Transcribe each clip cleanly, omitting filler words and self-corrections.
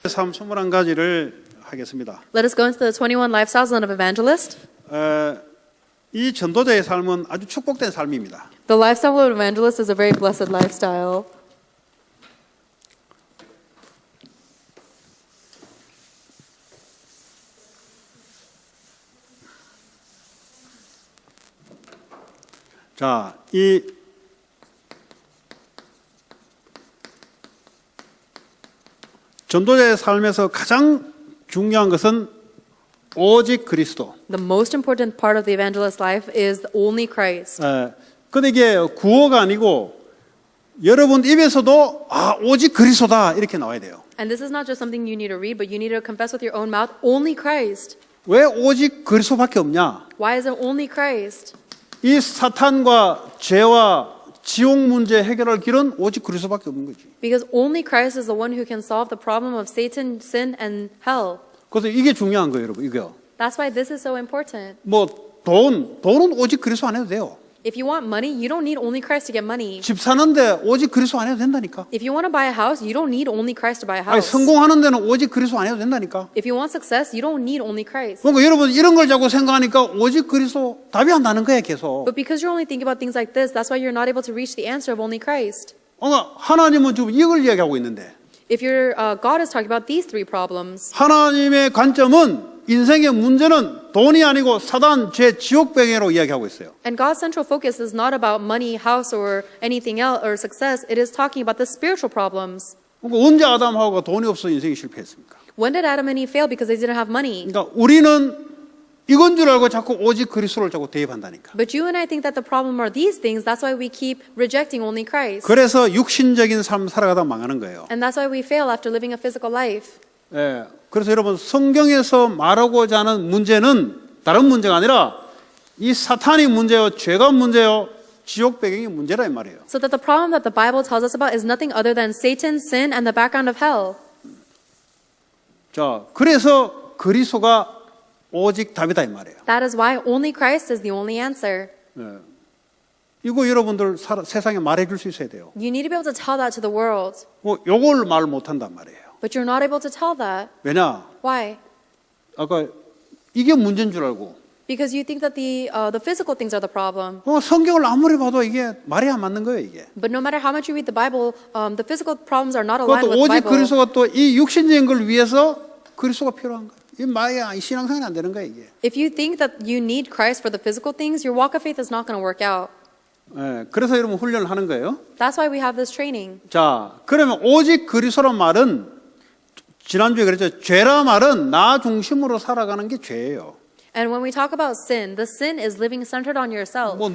삶 21가지를 하겠습니다. Let us go into the 21 lifestyles of an evangelist. 이 전도자의 삶은 아주 축복된 삶입니다. The lifestyle of an evangelist is a very blessed lifestyle. 자, 이 전도자의 삶에서 가장 중요한 것은 오직 그리스도. The most important part of the evangelist's life is only Christ. 근데 이게 구호가 아니고 여러분 입에서도 오직 그리스도다 이렇게 나와야 돼요. And this is not just something you need to read, but you need to confess with your own mouth, only Christ. 왜 오직 그리스도밖에 없냐? Why is it only Christ? 이 사탄과 죄와 지옥 문제 해결할 길은 오직 그리스도밖에 없는 거지. Because only Christ is the one who can solve the problem of Satan, sin, and hell. 그래서 이게 중요한 거예요, 여러분. 이거. That's why this is so important. 뭐 돈은 오직 그리스도 안 해도 돼요. If you want money, you don't need only Christ to get money. 집 사는데 오직 그리스도 안 해도 된다니까. If you want to buy a house, you don't need only Christ to buy a 아니, house. 성공하는 데는 오직 그리스도 안 해도 된다니까. If you want success, you don't need only Christ. 그러니까 여러분 이런 걸 자꾸 생각하니까 오직 그리스도 답이 안 나는 거야, 계속. But because you're only thinking about things like this, that's why you're not able to reach the answer of only Christ. 그러니까 하나님은 지금 이걸 이야기하고 있는데 If your God is talking about these three problems, 하나님의 관점은 인생의 문제는 돈이 아니고 사단, 죄, 지옥병으로 이야기하고 있어요. and God's central focus is not about money, house, or anything else, or success. It is talking about the spiritual problems. 그러니까 언제 아담하고가 돈이 없어 인생이 실패했습니까? When did Adam and Eve fail because they didn't have money? 그러니까 우리는 이건 줄 알고 자꾸 오직 그리스도를 자꾸 대입한다니까. But you and I think that the problem are these things. That's why we keep rejecting only Christ. 그래서 육신적인 삶 살아가다 망하는 거예요. And that's why we fail after living a physical life. 예, 그래서 여러분 성경에서 말하고자 하는 문제는 다른 문제가 아니라 이 사탄이 문제요, 죄가 문제요, 지옥 배경이 문제라 이 말이에요. So that the problem that the Bible tells us about is nothing other than Satan, sin, and the background of hell. 자, 그래서 그리스도가 오직 답이다 이 말이에요. That is why only Christ is the only answer. 예. 이거 여러분들 세상에 말해줄 수 있어야 돼요. You need to be able to tell that to the world. 뭐 요걸 말 못한단 말이에요. But you're not able to tell that. 왜냐? Why? 아까 이게 문제인 줄 알고. Because you think that the physical things are the problem. 성경을 아무리 봐도 이게 말이 안 맞는 거예요, 이게. But no matter how much you read the Bible, the physical problems are not aligned 그것도 with the 오직 Bible. 그리스도가 또 이 육신적인 걸 위해서 그리스도가 필요한 거예요. 이 말이 신앙생활이 안 되는 거예요, 이게. If you think that you need Christ for the physical things, your walk of faith is not going to work out. 예, 그래서 여러분 훈련을 하는 거예요. That's why we have this training. 자, 그러면 오직 그리스도란 말은 지난주에 그랬죠. 죄라 말은 나 중심으로 살아가는 게 죄예요. And when we talk about sin, the sin is living centered on yourself. 뭐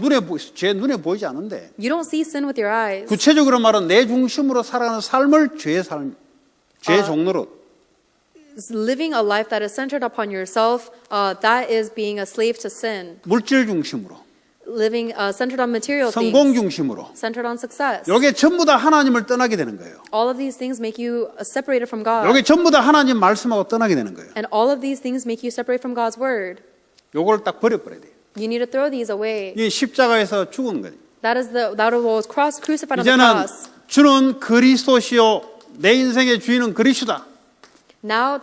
죄 눈에 보이지 않은데. You don't see sin with your eyes. 구체적으로 말은 내 중심으로 살아가는 삶을 죄 종로로. Living a life that is centered upon yourself, that is being a slave to sin. 물질 중심으로. Living centered on material 성공 things. 중심으로. Centered on success. 이게 전부 다 하나님을 떠나게 되는 거예요. All of these things make you separated from God. 이게 전부 다 하나님 말씀하고 떠나게 되는 거예요. And all of these things make you separate from God's word. 요걸 딱 버려버려야 돼요. You need to throw these away. 이 십자가에서 죽은 거예요. That was crucified on the 이제는 cross. 주는 그리스도시요 내 인생의 주인은 그리스도다. Now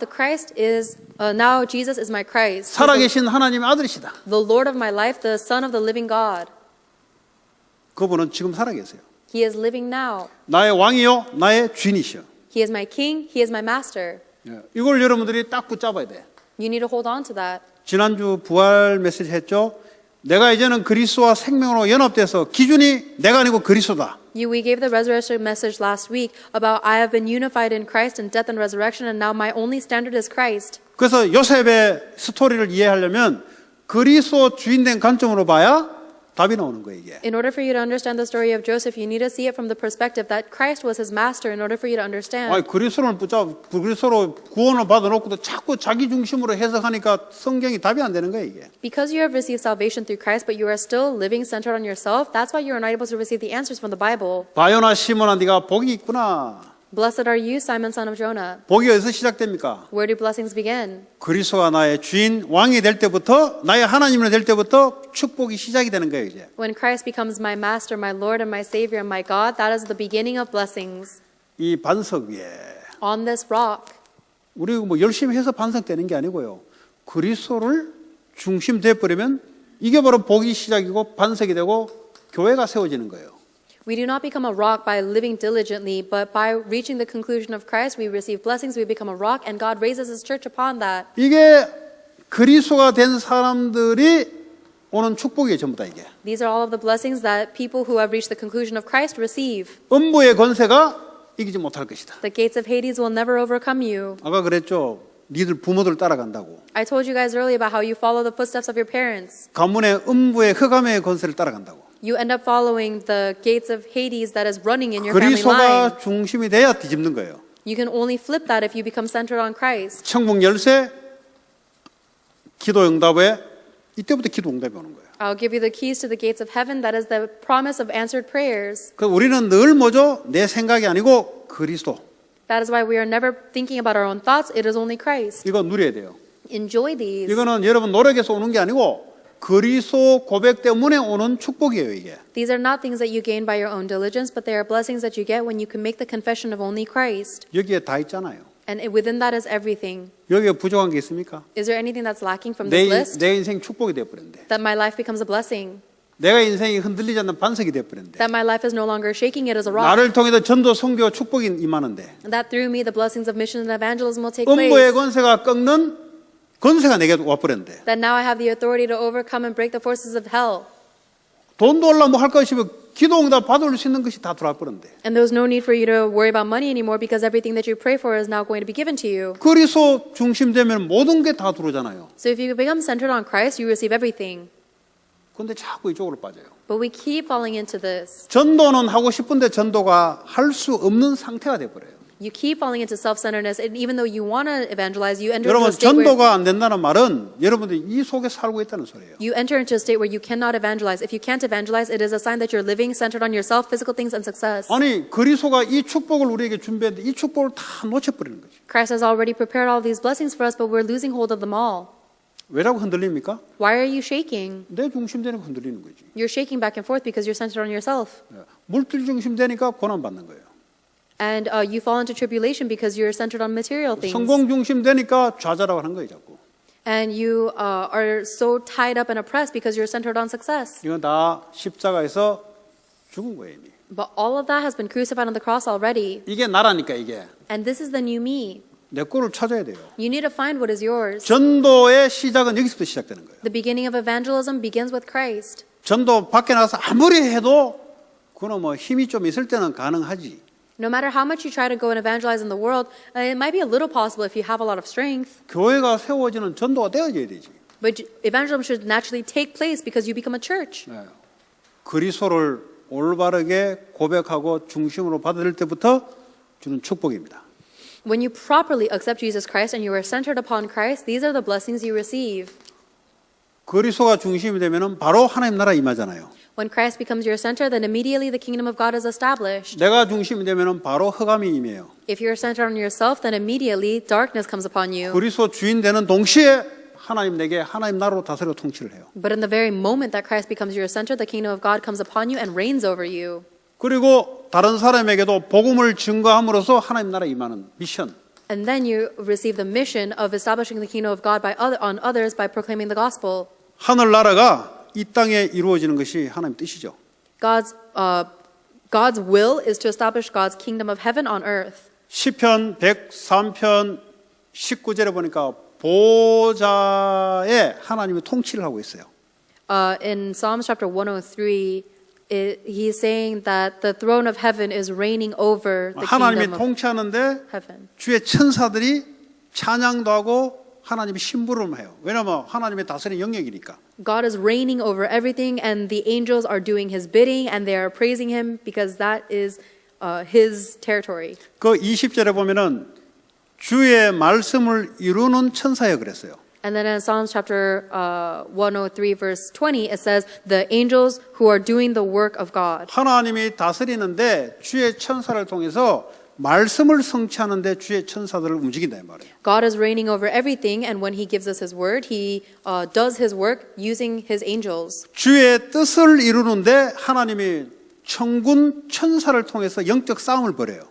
now Jesus is my Christ. 살아계신 하나님의 아들이시다. The Lord of my life, the Son of the living God. 그분은 지금 살아계세요. He is living now. 나의 왕이요 나의 주인이시여. He is my King. He is my Master. 이걸 여러분들이 딱 붙잡아야 돼. You need to hold on to that. 지난주 부활 메시지 했죠. 내가 이제는 그리스도와 생명으로 연합돼서 기준이 내가 아니고 그리스도다. We gave the resurrection message last week about I have been unified in Christ in death and resurrection, and now my only standard is Christ. 그래서 요셉의 스토리를 이해하려면 그리스도 주인된 관점으로 봐야 답이 나오는 거예요, 이게. In order for you to understand the story of Joseph, you need to see it from the perspective that Christ was his master in order for you to understand. 아니, 그리스도를 그리스도로 구원을 받아놓고도 자꾸 자기 중심으로 해석하니까 성경이 답이 안 되는 거예요, 이게. Because you have received salvation through Christ, but you are still living centered on yourself, that's why you are not able to receive the answers from the Bible. 바요나 시몬아 네가 복이 있구나. Blessed are you, Simon, son of Jonah. 복이 어디서 시작됩니까? Where do blessings begin? 그리스도가 나의 주인, 왕이 될 때부터 나의 하나님이 될 때부터 축복이 시작이 되는 거예요, 이제. When Christ becomes my master, my Lord, and my Savior, and my God, that is the beginning of blessings. 이 반석 위에 On this rock, 우리 뭐 열심히 해서 반성되는 게 아니고요. 그리스도를 중심 돼버리면 이게 바로 복이 시작이고 반석이 되고 교회가 세워지는 거예요. We do not become a rock by living diligently, but by reaching the conclusion of Christ, we receive blessings, we become a rock, and God raises His church upon that. 이게 그리스도가 된 사람들이 오는 축복이에요, 전부 다 이게. These are all of the blessings that people who have reached the conclusion of Christ receive. 음부의 권세가 이기지 못할 것이다. The gates of Hades will never overcome you. 아까 그랬죠. 니들 부모들 따라간다고. I told you guys earlier about how you follow the footsteps of your parents. 가문의 음부의 흑암의 권세를 따라간다고. You end up following the gates of Hades that is running in your family line. 그리스도가 중심이 돼야 뒤집는 거예요. You can only flip that if you become centered on Christ. 천국 열쇠, 기도 응답에 이때부터 기도 응답이 오는 거예요. I'll give you the keys to the gates of heaven. That is the promise of answered prayers. 그 우리는 늘 뭐죠? 내 생각이 아니고 그리스도. That is why we are never thinking about our own thoughts. It is only Christ. 이거 누려야 돼요. Enjoy these. 이거는 여러분 노력해서 오는 게 아니고 그리스도 고백 때문에 오는 축복이에요, 이게. These are not things that you gain by your own diligence, but they are blessings that you get when you can make the confession of only Christ. 여기에 다 있잖아요. And within that is everything. 여기에 부족한 게 있습니까? Is there anything that's lacking from this list? 내 인생 축복이 되어버렸는데. That my life becomes a blessing. 내가 인생이 흔들리지 않는 반석이 되어버렸는데. That my life is no longer shaking, it is a rock. 나를 통해서 전도, 선교, 축복이 임하는데. That through me the blessings of mission and evangelism will take 음부의 place. 권세가 꺾는 권세가 내게 와버렸는데. That now I have the authority to overcome and break the forces of hell. 돈도 올라 뭐 할 것이 기도응답 받을 수 있는 것이 다 들어와 버렸는데. And there's no need for you to worry about money anymore because everything that you pray for is now going to be given to you. 그리스도 중심되면 모든 게 다 들어오잖아요. So if you become centered on Christ, you receive everything. 근데 자꾸 이쪽으로 빠져요. But we keep falling into this. 전도는 하고 싶은데 전도가 할 수 없는 상태가 돼버려요. You keep falling into self-centeredness, and even though you want to evangelize, you enter into 여러분 a state where 전도가 안 된다는 말은 여러분들이 이 속에 살고 있다는 소리예요. you enter into a state where you cannot evangelize. If you can't evangelize, it is a sign that you're living centered on yourself, physical things, and success. 아니 그리스도가 이 축복을 우리에게 준비했는데 이 축복을 다 놓쳐버리는 거죠. Christ has already prepared all these blessings for us, but we're losing hold of them all. 왜라고 흔들립니까? Why are you shaking? 내 중심되니까 흔들리는 거지. You're shaking back and forth because you're centered on yourself. 물질 중심되니까 고난 받는 거예요. And you fall into tribulation because you're centered on material things. 성공 중심되니까 좌절하고 하는 거예요, 자꾸. And you are so tied up and oppressed because you're centered on success. 이건 다 십자가에서 죽은 거예요, 이미. But all of that has been crucified on the cross already. 이게 나라니까 이게. And this is the new me. 내 거를 찾아야 돼요. You need to find what is yours. 전도의 시작은 여기서부터 시작되는 거예요. The beginning of evangelism begins with Christ. 전도 밖에 나가서 아무리 해도 그건 뭐 힘이 좀 있을 때는 가능하지. No matter how much you try to go and evangelize in the world, it might be a little possible if you have a lot of strength. 교회가 세워지는 전도가 되어져야 되지. But evangelism should naturally take place because you become a church. 네. 그리스도를 올바르게 고백하고 중심으로 받아들일 때부터 주는 축복입니다. When you properly accept Jesus Christ and you are centered upon Christ, these are the blessings you receive. 그리스도가 중심이 되면은 바로 하나님 나라 임하잖아요. When Christ becomes your center, then immediately the kingdom of God is established. 내가 중심이 되면은 바로 흑암이 임해요. If you're centered on yourself, then immediately darkness comes upon you. 그리스도 주인 되는 동시에 하나님 내게 하나님 나라로 다스려 통치를 해요. But in the very moment that Christ becomes your center, the kingdom of God comes upon you and reigns over you. 그리고 다른 사람에게도 복음을 증거함으로써 하나님 나라 임하는 미션. And then you receive the mission of establishing the kingdom of God on others by proclaiming the gospel. 하늘 나라가 이 땅에 이루어지는 것이 하나님 뜻이죠. God's will is to establish God's kingdom of heaven on earth. 시편 103편 19절에 보니까 보좌에 하나님이 통치를 하고 있어요. In Psalms chapter 103, he's saying that the throne of heaven is reigning over the 하나님이 kingdom of 통치하는데 heaven. 주의 천사들이 찬양도 하고 하나님이 심부름을 해요. 왜냐하면 하나님의 다스리는 영역이니까. God is reigning over everything, and the angels are doing His bidding, and they are praising Him because that is His territory. 그 20절에 보면은 주의 말씀을 이루는 천사여 그랬어요. And then in Psalms chapter 103, verse 20, it says, the angels who are doing the work of God. 하나님이 다스리는데 주의 천사를 통해서 말씀을 성취하는데 주의 천사들을 움직인다 이 말이에요. God is reigning over everything, and when He gives us His word, He does His work using His angels. 주의 뜻을 이루는데 하나님이 천군 천사를 통해서 영적 싸움을 벌여요.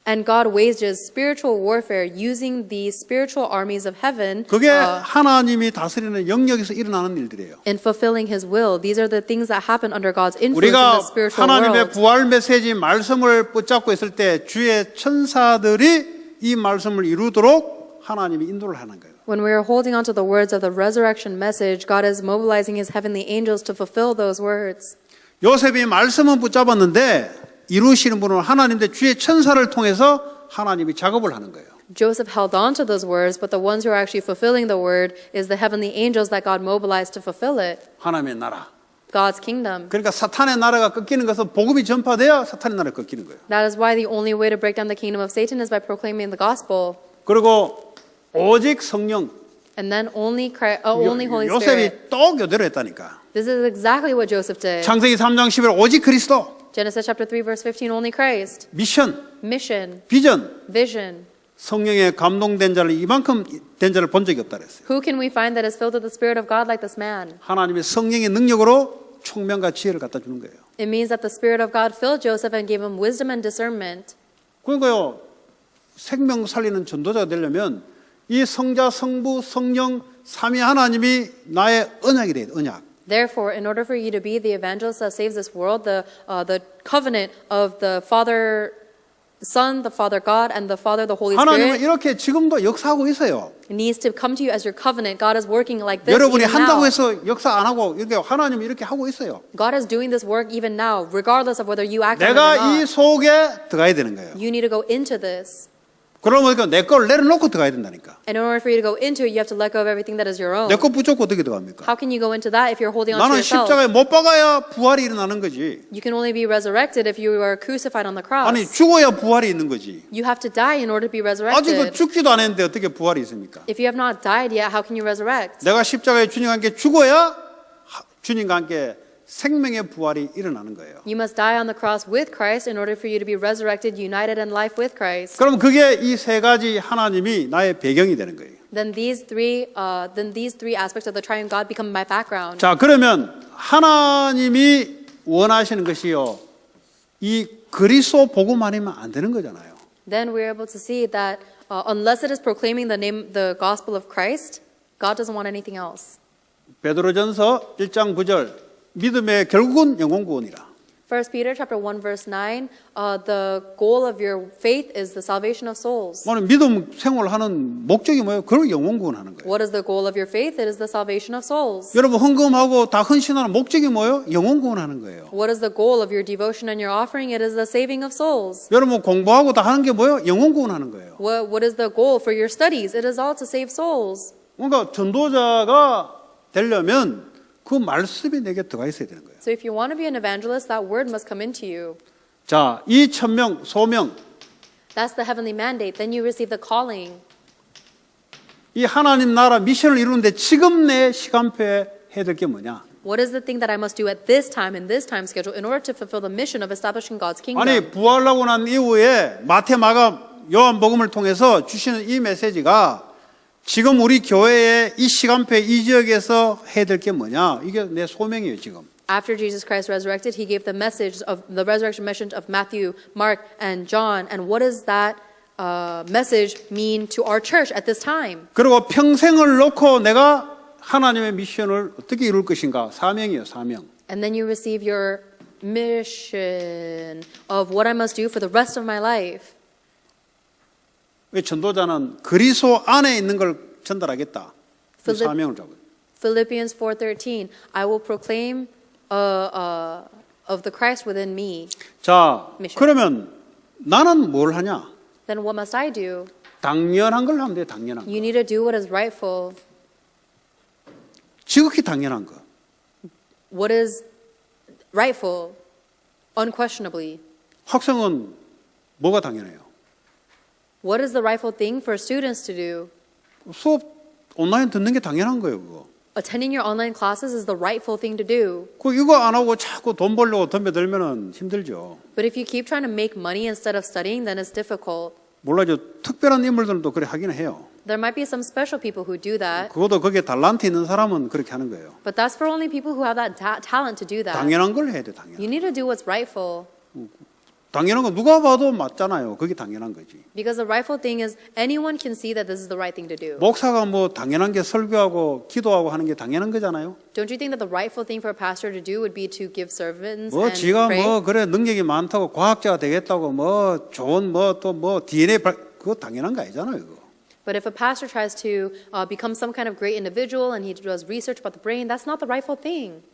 And God wages spiritual warfare using the spiritual armies of heaven 그게 하나님이 다스리는 영역에서 일어나는 일들이에요. in fulfilling His will. These are the things that happen under God's influence in the 우리가 spiritual 하나님의 world. 부활 메시지 말씀을 붙잡고 있을 때 주의 천사들이 이 말씀을 이루도록 하나님이 인도를 하는 거예요. When we are holding on to the words of the resurrection message, God is mobilizing His heavenly angels to fulfill those words. 요셉이 말씀은 붙잡았는데 이루시는 분은 하나님인데 주의 천사를 통해서 하나님이 작업을 하는 거예요. Joseph held on to those words, but the ones who are actually fulfilling the word is the heavenly angels that God mobilized to fulfill it. 하나님의 나라. God's kingdom. 그러니까 사탄의 나라가 꺾이는 것은 복음이 전파돼야 사탄의 나라가 꺾이는 거예요. That is why the only way to break down the kingdom of Satan is by proclaiming the gospel. 그리고 오직 성령. And then only Holy Spirit. 요셉이 또 교대로 했다니까. This is exactly what Joseph did. 창세기 3장 11 오직 그리스도. Genesis chapter 3 verse 15, only Christ. 미션, Mission, 비전. vision. 성령에 감동된 자를 이만큼 된 자를 본 적이 없다 그랬어요. Who can we find that is filled with the Spirit of God like this man? 하나님의 성령의 능력으로 총명과 지혜를 갖다 주는 거예요. It means that the Spirit of God filled Joseph and gave him wisdom and discernment. 그러니까요, 생명 살리는 전도자가 되려면 이 성자, 성부, 성령, 삼위 하나님이 나의 언약이 돼야 돼, 언약. Therefore, in order for you to be the evangelist that saves this world, the covenant of the Father, Son, the Father God, and the Father, the Holy 하나님은 Spirit 이렇게 지금도 역사하고 있어요. needs to come to you as your covenant. God is working like this 여러분이 even 한다고 now. 해서 역사 안 하고 이렇게 하나님이 이렇게 하고 있어요. God is doing this work even now, regardless of whether you act on it or 내가 이 not. 속에 들어가야 되는 거예요. You need to go into this. 그러면 내 걸 내려놓고 들어가야 된다니까. And in order for you to go into it, you have to let go of everything that is your own. 내 거 붙잡고 어떻게 들어갑니까? How can you go into that if you're holding on to 나는 yourself? 십자가에 못 박아야 부활이 일어나는 거지. You can only be resurrected if you are crucified on the cross. 아니 죽어야 부활이 있는 거지. You have to die in order to be 아직도 resurrected. 죽지도 않았는데 어떻게 부활이 있습니까? If you have not died yet, how can you resurrect? 내가 십자가에 주님과 함께 죽어야 주님과 함께 생명의 부활이 일어나는 거예요. You must die on the cross with Christ in order for you to be resurrected, united in life with Christ. 그럼 그게 이 세 가지 하나님이 나의 배경이 되는 거예요. Then these three aspects of the triune God become my background. 자, 그러면 하나님이 원하시는 것이요. 이 그리스도 복음 아니면 안 되는 거잖아요. Then we're able to see that unless it is proclaiming the gospel of Christ, God doesn't want anything else. 베드로전서 1장 9절 믿음의 결국은 영혼 구원이라. 1 Peter chapter 1 verse 9, the goal of your faith is the salvation of souls. 뭐는 믿음 생활하는 목적이 뭐예요? 그걸 영혼 구원하는 거예요. What is the goal of your faith? It is the salvation of souls. 여러분 헌금하고 다 헌신하는 목적이 뭐예요? 영혼 구원하는 거예요. What is the goal of your devotion and your offering? It is the saving of souls. 여러분 공부하고 다 하는 게 뭐예요? 영혼 구원하는 거예요. What is the goal for your studies? It is all to save souls. 그러니까 전도자가 되려면 그 말씀이 내게 들어가 있어야 되는 거예요. So if you want to be an evangelist, that word must come into you. 자, 이 천명, 소명, That's the heavenly mandate. Then you receive the calling. 이 하나님 나라 미션을 이루는데 지금 내 시간표에 해야 될 게 뭐냐? What is the thing that I must do at this time in this time schedule in order to fulfill the mission of establishing God's kingdom? 아니 부활하고 난 이후에 마태, 마가, 요한복음을 통해서 주시는 이 메시지가 지금 우리 교회의 이 시간표에 이 지역에서 해야 될 게 뭐냐? 이게 내 소명이에요 지금. After Jesus Christ resurrected, he gave the message of the resurrection message of Matthew, Mark, and John. And what does that message mean to our church at this time? 그리고 평생을 놓고 내가 하나님의 미션을 어떻게 이룰 것인가? 사명이에요, 사명. And then you receive your mission of what I must do for the rest of my life. 왜 전도자는 그리스도 안에 있는 걸 전달하겠다. 그 필립- 사명을 잡아요. Philippians 4:13, I will proclaim of the Christ within me. 자, 미션. 그러면 나는 뭘 하냐? Then what must I do? 당연한 걸 하면 돼, 당연한 거. You need to do what is rightful. 지극히 당연한 거. What is rightful? Unquestionably. 학생은 뭐가 당연해요? What is the rightful thing for students to do? 수업 온라인 듣는 게 당연한 거예요, 그거. Attending your online classes is the rightful thing to do. 그 이거 안 하고 자꾸 돈 벌려고 덤벼들면은 힘들죠. But if you keep trying to make money instead of studying, then it's difficult. 몰라요. 특별한 인물들은 또 그래 하긴 해요. There might be some special people who do that, 그것도 거기에 달란트 있는 사람은 그렇게 하는 거예요. but that's for only people who have that talent to do that. 당연한 걸 해야 돼, 당연. You need to do what's rightful. 당연한 거 누가 봐도 맞잖아요. 그게 당연한 거지. Because the rightful thing is anyone can see that this is the right thing to do. 목사가 뭐 당연한 게 설교하고 기도하고 하는 게 당연한 거잖아요. Don't you think that the rightful thing for a pastor to do would be to give sermons 뭐 and 지가 pray? 뭐 그래 능력이 많다고 과학자가 되겠다고 뭐 좋은 뭐 또 뭐 DNA 그거 당연한 거 아니잖아요. 그거. But if a pastor tries to become some kind of great individual and he does research about the brain, that's not the rightful thing.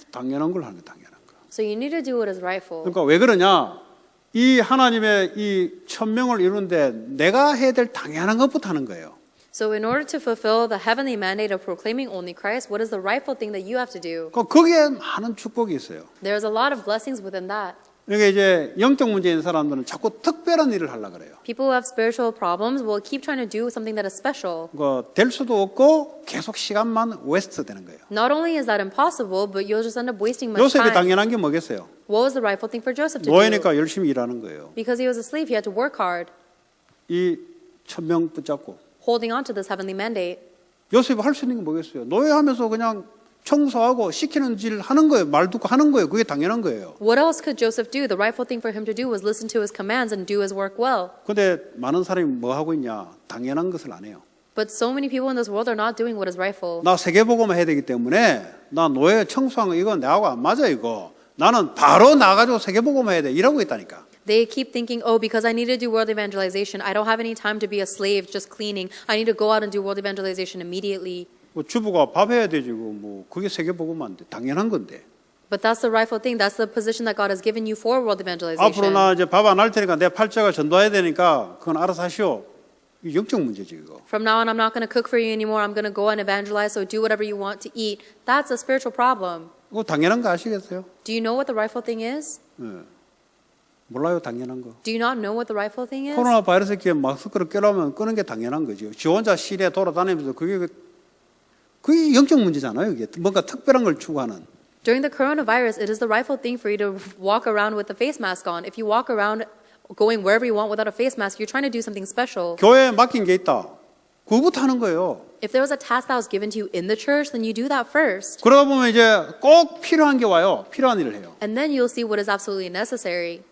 당연한 걸 하는 거 당연한 거. So you need to do what is rightful. 그러니까 왜 그러냐? 이 하나님의 이 천명을 이루는데 내가 해야 될 당연한 것부터 하는 거예요. So in order to fulfill the heavenly mandate of proclaiming only Christ, what is the rightful thing that you have to do? 거기에 많은 축복이 있어요. There's a lot of blessings within that. 그러니까 이제 영적 문제인 사람들은 자꾸 특별한 일을 하려고 그래요. People who have spiritual problems will keep trying to do something that is special. 그거 될 수도 없고 계속 시간만 웨스트 되는 거예요. Not only is that impossible, but you'll just end up wasting much 요셉이 time. 당연한 게 뭐겠어요? What was the rightful thing for Joseph to do? 노예니까 열심히 일하는 거예요. Because he was a slave, he had to work hard, 이 천명 붙잡고 holding on to this heavenly mandate. 요셉이 할 수 있는 게 뭐겠어요? 노예하면서 그냥 청소하고 시키는 일 하는 거예요. 말 듣고 하는 거예요. 그게 당연한 거예요. What else could Joseph do? The rightful thing for him to do was listen to his commands and do his work well. 근데 많은 사람이 뭐 하고 있냐? 당연한 것을 안 해요. But so many people in this world are not doing what is rightful. 나 세계복음을 해야 되기 때문에 나 노예 청소한 거 이거 내하고 안 맞아 이거. 나는 바로 나가지고 세계복음을 해야 돼. 이러고 있다니까. They keep thinking, oh, because I need to do world evangelization, I don't have any time to be a slave just cleaning. I need to go out and do world evangelization immediately. 뭐 주부가 밥 해야 되지 뭐 그게 세계복음 안 돼. 당연한 건데. But that's the rightful thing. That's the position that God has given you for world evangelization. 앞으로 나 이제 밥 안 할 테니까 내 팔자가 전도해야 되니까 그건 알아서 하시오. 이게 영적 문제지 이거. From now on, I'm not going to cook for you anymore. I'm going to go and evangelize, so do whatever you want to eat. That's a spiritual problem. 그거 당연한 거 아시겠어요? Do you know what the rightful thing is? 네. 몰라요 당연한 거. Do you not know what the rightful thing is? 코로나 바이러스 기에 마스크를 껴라면 끄는 게 당연한 거죠. 지 혼자 시내 돌아다니면서 그게 영적 문제잖아요. 이게 뭔가 특별한 걸 추구하는. During the coronavirus, it is the rightful thing for you to walk around with a face mask on. If you walk around going wherever you want without a face mask, you're trying to do something special. 교회에 맡긴 게 있다. 그거부터 하는 거예요. If there was a task that was given to you in the church, then you do that first. 그러다 보면 이제 꼭 필요한 게 와요. 필요한 일을 해요. And then you'll see what is absolutely necessary.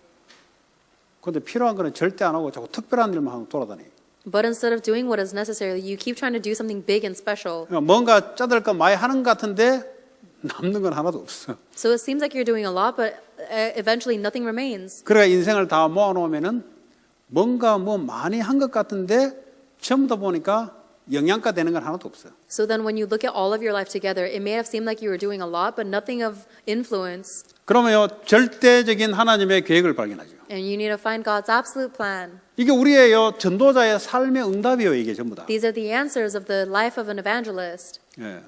그런데 필요한 거는 절대 안 하고 자꾸 특별한 일만 하고 돌아다니. But instead of doing what is necessary, you keep trying to do something big and special. 그러니까 뭔가 짜들 거 많이 하는 것 같은데 남는 건 하나도 없어. So it seems like you're doing a lot, but eventually nothing remains. 그래야 인생을 다 모아놓으면은 뭔가 뭐 많이 한 것 같은데 전부 다 보니까 영양가 되는 건 하나도 없어요. So then when you look at all of your life together, it may have seemed like you were doing a lot, but nothing of influence. 그러면요 절대적인 하나님의 계획을 발견하죠. And you need to find God's absolute plan. 이게 우리의 전도자의 삶의 응답이에요. 이게 전부 다. These are the answers of the life of an evangelist. 예.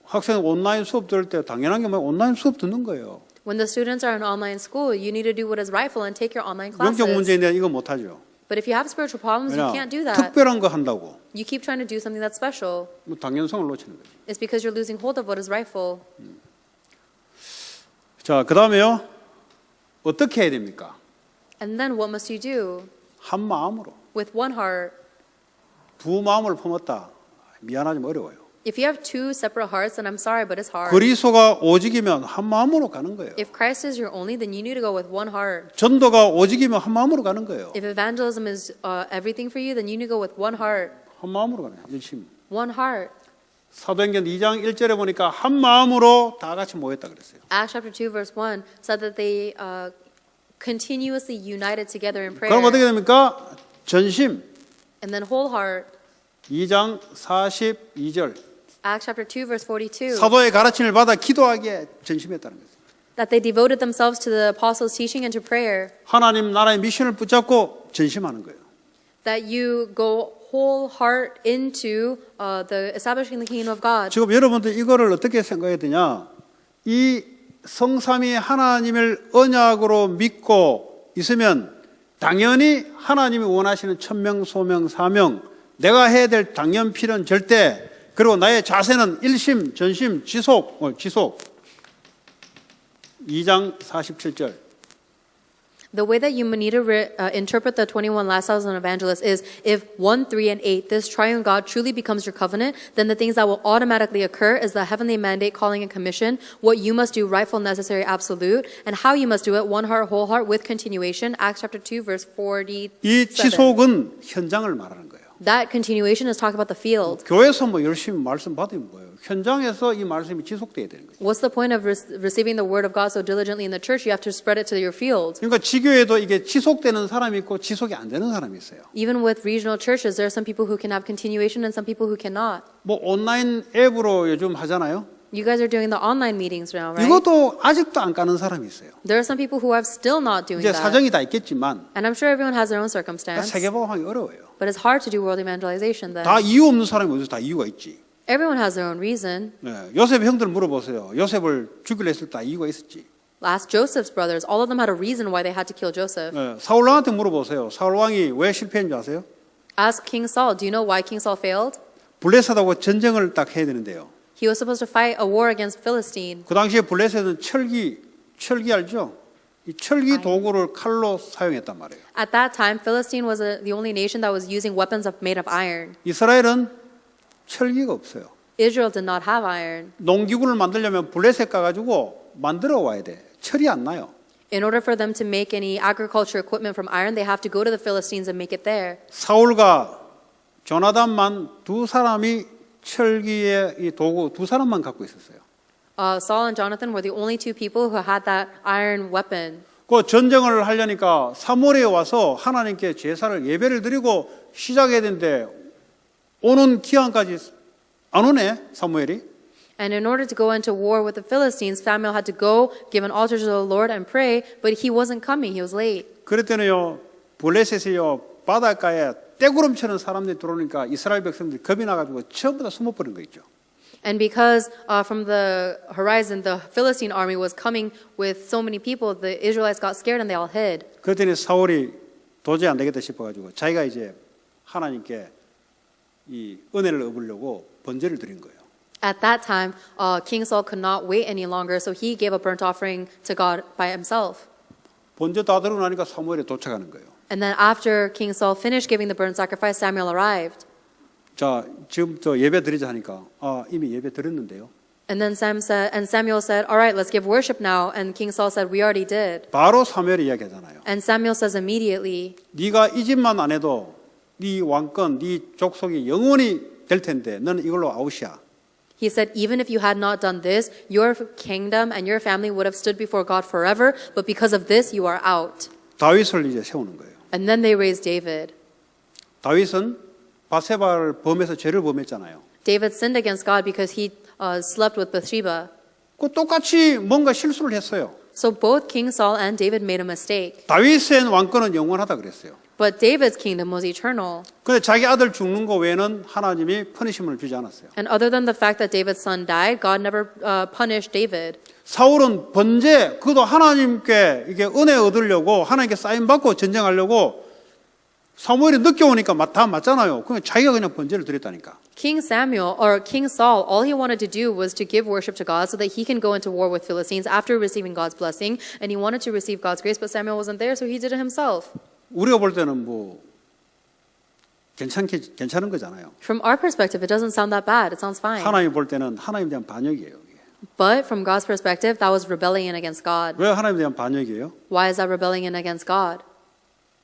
학생 온라인 수업 들을 때 당연한 게 뭐예요? 온라인 수업 듣는 거예요. When the students are in online school, you need to do what is rightful and take your online 영적 classes. 문제인데 이거 못하죠. But if you have spiritual problems, you can't do that. 특별한 거 한다고 You keep trying to do something that's special. 뭐 당연성을 놓치는 거죠. It's because you're losing hold of what is rightful. 자, 그다음에요. 어떻게 해야 됩니까? And then what must you do? 한 마음으로. With one heart. 두 마음을 품었다. 미안하지만 어려워요. If you have two separate hearts, then I'm sorry, but it's hard. 그리스도가 오직이면 한 마음으로 가는 거예요. If Christ is your only, then you need to go with one heart. 전도가 오직이면 한 마음으로 가는 거예요. If evangelism is everything for you, then you need to go with one heart. 한 마음으로 가는 거예요. 열심히. One heart. 사도행전 2장 1절에 보니까 한 마음으로 다 같이 모였다 그랬어요. Acts chapter 2 verse 1 said that they continuously united together in prayer. 그럼 어떻게 됩니까? 전심. And then whole heart. 2장 42절. Acts chapter 2 verse 42. 사도의 가르침을 받아 기도하기에 전심했다는 거예요. That they devoted themselves to the apostles' teaching and to prayer. 하나님 나라의 미션을 붙잡고 전심하는 거예요. That you go whole heart into the establishing the kingdom of God. 지금 여러분들 이거를 어떻게 생각해야 되냐? 이 성삼위 하나님을 언약으로 믿고 있으면 당연히 하나님이 원하시는 천명, 소명, 사명, 내가 해야 될 당연, 필연, 절대, 그리고 나의 자세는 일심, 전심, 지속. 2장 47절. The way that you need to interpret the 21 last signs of evangelists is if 1, 3, and 8, this triune God truly becomes your covenant, then the things that will automatically occur is the heavenly mandate, calling, and commission, what you must do, rightful, necessary, absolute, and how you must do it, one heart, whole heart, with continuation. Acts chapter 2, verse 47. 이 지속은 현장을 말하는 거예요. That continuation is talking about the field. 교회에서 뭐 열심히 말씀 받으면 뭐예요? 현장에서 이 말씀이 지속돼야 되는 거죠. What's the point of receiving the word of God so diligently in the church? You have to spread it to your field. 그러니까 지교회도 이게 지속되는 사람이 있고 지속이 안 되는 사람이 있어요. Even with regional churches, there are some people who can have continuation and some people who cannot. 뭐 온라인 앱으로 요즘 하잖아요. You guys are doing the online meetings now, right? 이것도 아직도 안 까는 사람이 있어요. There are some people who are still not doing 이제 that. 사정이 다 있겠지만 And I'm sure everyone has their own circumstance. 세계복음하기 어려워요. But it's hard to do world evangelization then. 다 이유 없는 사람이 어디서 다 이유가 있지. Everyone has their own reason. 네, 요셉 형들 물어보세요. 요셉을 죽이려 했을 때 다 이유가 있었지. Ask Joseph's brothers. All of them had a reason why they had to kill Joseph. 네, 사울 왕한테 물어보세요. 사울 왕이 왜 실패했는지 아세요? Ask King Saul. Do you know why King Saul failed? 블레셋하고 전쟁을 딱 해야 되는데요. He was supposed to fight a war against Philistine. 그 당시에 블레셋은 철기 알죠? 이 철기 도구를 칼로 사용했단 말이에요. At that time, Philistine was the only nation that was using weapons made of iron. 이스라엘은 철기가 없어요. Israel did not have iron. 농기구를 만들려면 블레셋 가가지고 만들어 와야 돼. 철이 안 나요. In order for them to make any agriculture equipment from iron, they have to go to the Philistines and make it there. 사울과 조나단만 두 사람이 철기의 이 도구 두 사람만 갖고 있었어요. Saul and Jonathan were the only two people who had that iron weapon. 그 전쟁을 하려니까 사무엘에 와서 하나님께 제사를 예배를 드리고 시작해야 되는데 오는 기한까지 안 오네 사무엘이. And in order to go into war with the Philistines, Samuel had to go give an altar to the Lord and pray, but he wasn't coming. He was late. 그랬더니요 블레셋이요 바닷가에 떼구름치는 사람들이 들어오니까 이스라엘 백성들이 겁이 나가지고 전부 다 숨어버린 거 있죠. And because from the horizon, the Philistine army was coming with so many people, the Israelites got scared and they all hid. 그랬더니 사울이 도저히 안 되겠다 싶어가지고 자기가 이제 하나님께 이 은혜를 얻으려고 번제를 드린 거예요. At that time, King Saul could not wait any longer, so he gave a burnt offering to God by himself. 번제 다 드리고 나니까 사무엘이 도착하는 거예요. And then after King Saul finished giving the burnt sacrifice, Samuel arrived. 자, 지금부터 예배 드리자 하니까 이미 예배 드렸는데요. And then Samuel said, all right, let's give worship now. And King Saul said, we already did. 바로 사무엘이 이야기하잖아요. And Samuel says immediately, 네가 이 집만 안 해도 네 왕권, 네 족속이 영원히 될 텐데 너는 이걸로 아웃이야. he said, even if you had not done this, your kingdom and your family would have stood before God forever. But because of this, you are out. 다윗을 이제 세우는 거예요. And then they raised David. 다윗은 바세바를 범해서 죄를 범했잖아요. David sinned against God because he slept with Bathsheba. 그 똑같이 뭔가 실수를 했어요. So both King Saul and David made a mistake. 다윗의 왕권은 영원하다 그랬어요. But David's kingdom was eternal. 근데 자기 아들 죽는 거 외에는 하나님이 퍼니심을 주지 않았어요. And other than the fact that David's son died, God never punished David. 사울은 번제, 그도 하나님께 이게 은혜 얻으려고 하나님께 사인 받고 전쟁하려고 사무엘이 늦게 오니까 다 맞잖아요. 그냥 자기가 그냥 번제를 드렸다니까. King Samuel or King Saul, all he wanted to do was to give worship to God so that he can go into war with Philistines after receiving God's blessing. And he wanted to receive God's grace, but Samuel wasn't there, so he did it himself. 우리가 볼 때는 뭐 괜찮은 거잖아요. From our perspective, it doesn't sound that bad. It sounds fine. 하나님 볼 때는 하나님에 대한 반역이에요. 이게. But from God's perspective, that was rebellion against God. 왜 하나님에 대한 반역이에요? Why is that rebellion against God?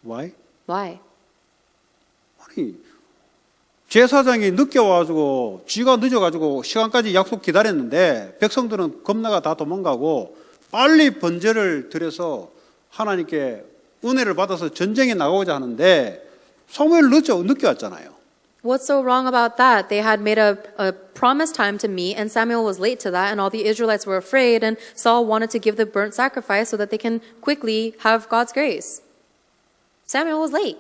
Why? Why? 아니 제사장이 늦게 와가지고 쥐가 늦어가지고 시간까지 약속 기다렸는데 백성들은 겁나가 다 도망가고 빨리 번제를 드려서 하나님께 은혜를 받아서 전쟁에 나가고자 하는데 사무엘 늦게 왔잖아요. What's so wrong about that? They had made a promised time to meet, and Samuel was late to that, and all the Israelites were afraid, and Saul wanted to give the burnt sacrifice so that they can quickly have God's grace. Samuel was late.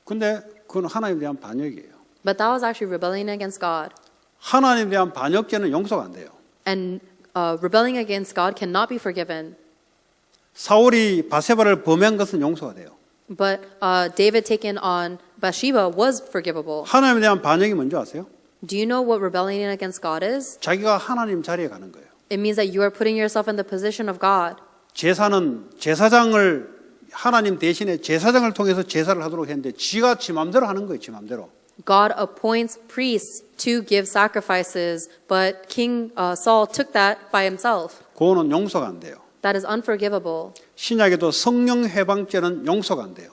근데 그건 하나님에 대한 반역이에요. But that was actually rebelling against God. 하나님에 대한 반역죄는 용서가 안 돼요. And rebelling against God cannot be forgiven. 사울이 바세바를 범한 것은 용서가 돼요. But David taking on Bathsheba was forgivable. 하나님에 대한 반역이 뭔지 아세요? Do you know what rebelling against God is? 자기가 하나님 자리에 가는 거예요. It means that you are putting yourself in the position of God. 제사는 제사장을 하나님 대신에 제사장을 통해서 제사를 하도록 했는데 지가 지 맘대로 하는 거예요. 지 맘대로. God appoints priests to give sacrifices, but King Saul took that by himself. 그거는 용서가 안 돼요. That is unforgivable. 신약에도 성령 회방죄는 용서가 안 돼요.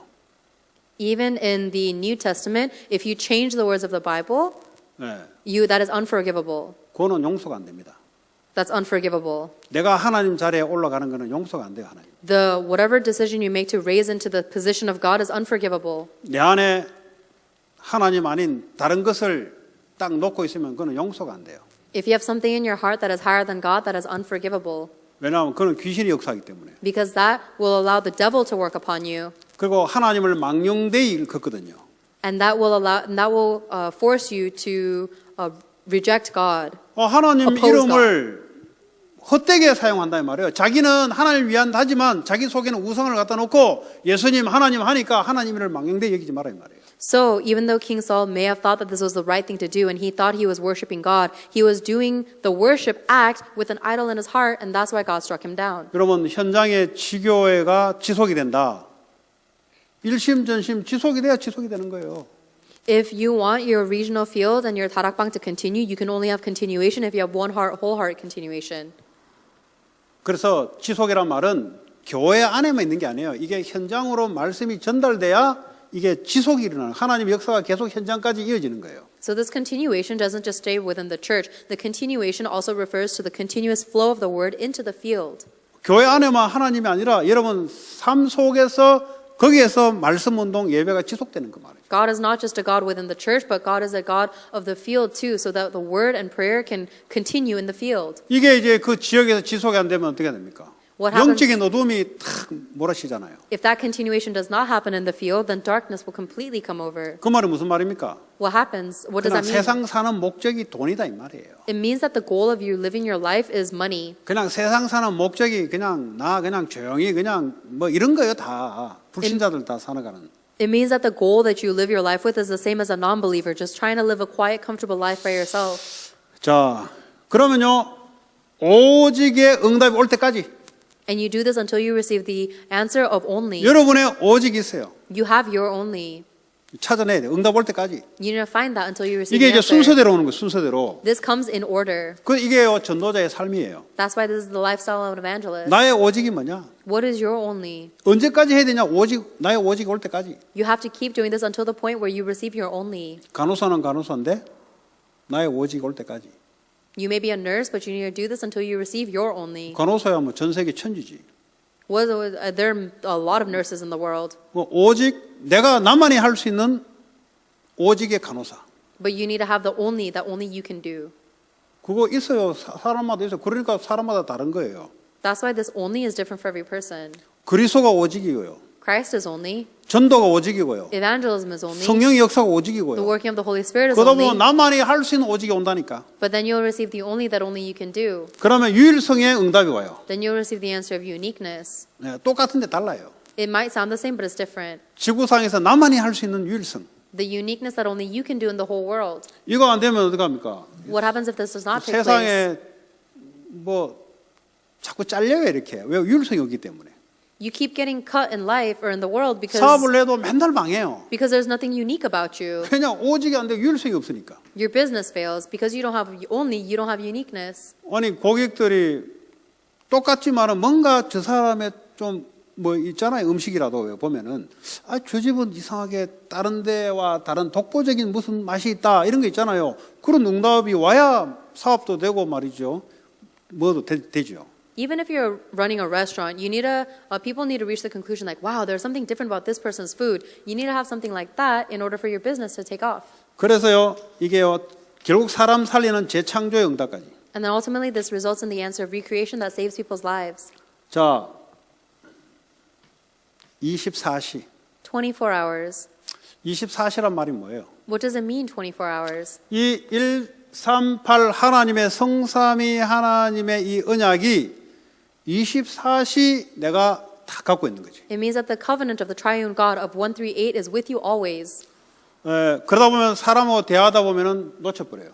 Even in the New Testament, if you change the words of the Bible, 네. that is unforgivable. 그거는 용서가 안 됩니다. That's unforgivable. 내가 하나님 자리에 올라가는 거는 용서가 안 돼요. 하나님. Whatever decision you make to raise into the position of God is unforgivable. 내 안에 하나님 아닌 다른 것을 딱 놓고 있으면 그거는 용서가 안 돼요. If you have something in your heart that is higher than God, that is unforgivable. 왜냐하면 그건 귀신이 역사하기 때문에. Because that will allow the devil to work upon you. 그리고 하나님을 망령되이 일컫거든요. And that will force you to reject God. 하나님 Oppose 이름을 헛되게 사용한다 이 말이에요. 자기는 하나님을 위한 다지만 자기 속에는 우상을 갖다 놓고 예수님 하나님 하니까 하나님을 망령되이 여기지 마라 이 말이에요. So even though King Saul may have thought that this was the right thing to do and he thought he was worshiping God, he was doing the worship act with an idol in his heart, and that's why God struck him down. 여러분 현장의 지교회가 지속이 된다. 일심전심 지속이 돼야 지속이 되는 거예요. If you want your regional field and your 다락방 to continue, you can only have continuation if you have one heart, whole heart continuation. 그래서 지속이란 말은 교회 안에만 있는 게 아니에요. 이게 현장으로 말씀이 전달돼야 이게 지속이 일어나는 하나님의 역사가 계속 현장까지 이어지는 거예요. So this continuation doesn't just stay within the church. The continuation also refers to the continuous flow of the word into the field. 교회 안에만 하나님이 아니라 여러분 삶 속에서 거기에서 말씀 운동 예배가 지속되는 거 말이에요. God is not just a God within the church, but God is a God of the field too, so that the word and prayer can continue in the field. 이게 이제 그 지역에서 지속이 안 되면 어떻게 됩니까? What happens- 영적인 어둠이 탁 몰아치잖아요. If that continuation does not happen in the field, then darkness will completely come over. 그 말이 무슨 말입니까? What happens? What does 그냥 that mean? 세상 사는 목적이 돈이다 이 말이에요. It means that the goal of you living your life is money. 그냥 세상 사는 목적이 그냥 조용히 그냥 뭐 이런 거예요 다. 불신자들 다 살아가는. It means that the goal that you live your life with is the same as a non-believer, just trying to live a quiet, comfortable life by yourself. 자, 그러면요 오직의 응답이 올 때까지 And you do this until you receive the answer of only. 여러분의 오직이 있어요. You have your only. 찾아내야 돼요. 응답 올 때까지. You need to find that until you receive 이게 the 이제 answer. 순서대로 오는 거예요. 순서대로. This comes in order. 이게요 전도자의 삶이에요. That's why this is the lifestyle of an evangelist. 나의 오직이 뭐냐? What is your only? 언제까지 해야 되냐? 나의 오직이 올 때까지. You have to keep doing this until the point where you receive your only. 간호사는 간호사인데 나의 오직이 올 때까지. You may be a nurse, but you need to do this until you receive your only. 간호사야 뭐 전 세계 천지지. There are a lot of nurses in the world, 뭐 오직 내가 나만이 할 수 있는 오직의 간호사. but you need to have the only that only you can do. 그거 있어요. 사람마다 있어요. 그러니까 사람마다 다른 거예요. That's why this only is different for every person. 그리스도가 오직이고요. Christ is only, 전도가 오직이고요. evangelism is only, 성령의 역사가 the 오직이고요. working of the Holy Spirit is 그러다 only, 보면 나만이 할 수 있는 오직이 온다니까. but then you'll receive the only that only you can do. 그러면 유일성의 응답이 와요. Then you'll receive the answer of uniqueness. 네, 똑같은데 달라요. It might sound the same, but it's different. 지구상에서 나만이 할 수 있는 유일성. The uniqueness that only you can do in the whole world. 이거 안 되면 어떡합니까? What happens if this does not take place? 세상에 뭐 자꾸 잘려요 이렇게. 왜 유일성이 없기 때문에. You keep getting cut in life or in the world 사업을 해도 맨날 망해요. because there's nothing unique about you. 그냥 오직이 안 돼. 유일성이 없으니까. Your business fails because you don't have uniqueness. 아니 고객들이 똑같지만은 뭔가 저 사람의 좀 뭐 있잖아요. 음식이라도 보면은 저 집은 이상하게 다른 데와 다른 독보적인 무슨 맛이 있다 이런 게 있잖아요. 그런 응답이 와야 사업도 되고 말이죠. 뭐도 되죠. Even if you're running a restaurant, you need people need to reach the conclusion like, wow, there's something different about this person's food. You need to have something like that in order for your business to take off. 그래서요 이게요 결국 사람 살리는 재창조의 응답까지. And then ultimately this results in the answer of recreation that saves people's lives. 자 24시. 24 hours. 24시란 말이 뭐예요? What does it mean, 24 hours? 이 138 하나님의 성삼위 하나님의 이 언약이 24시 내가 다 갖고 있는 거지. It means that the covenant of the triune God of 138 is with you always. 그러다 보면 사람하고 대화하다 보면은 놓쳐버려요.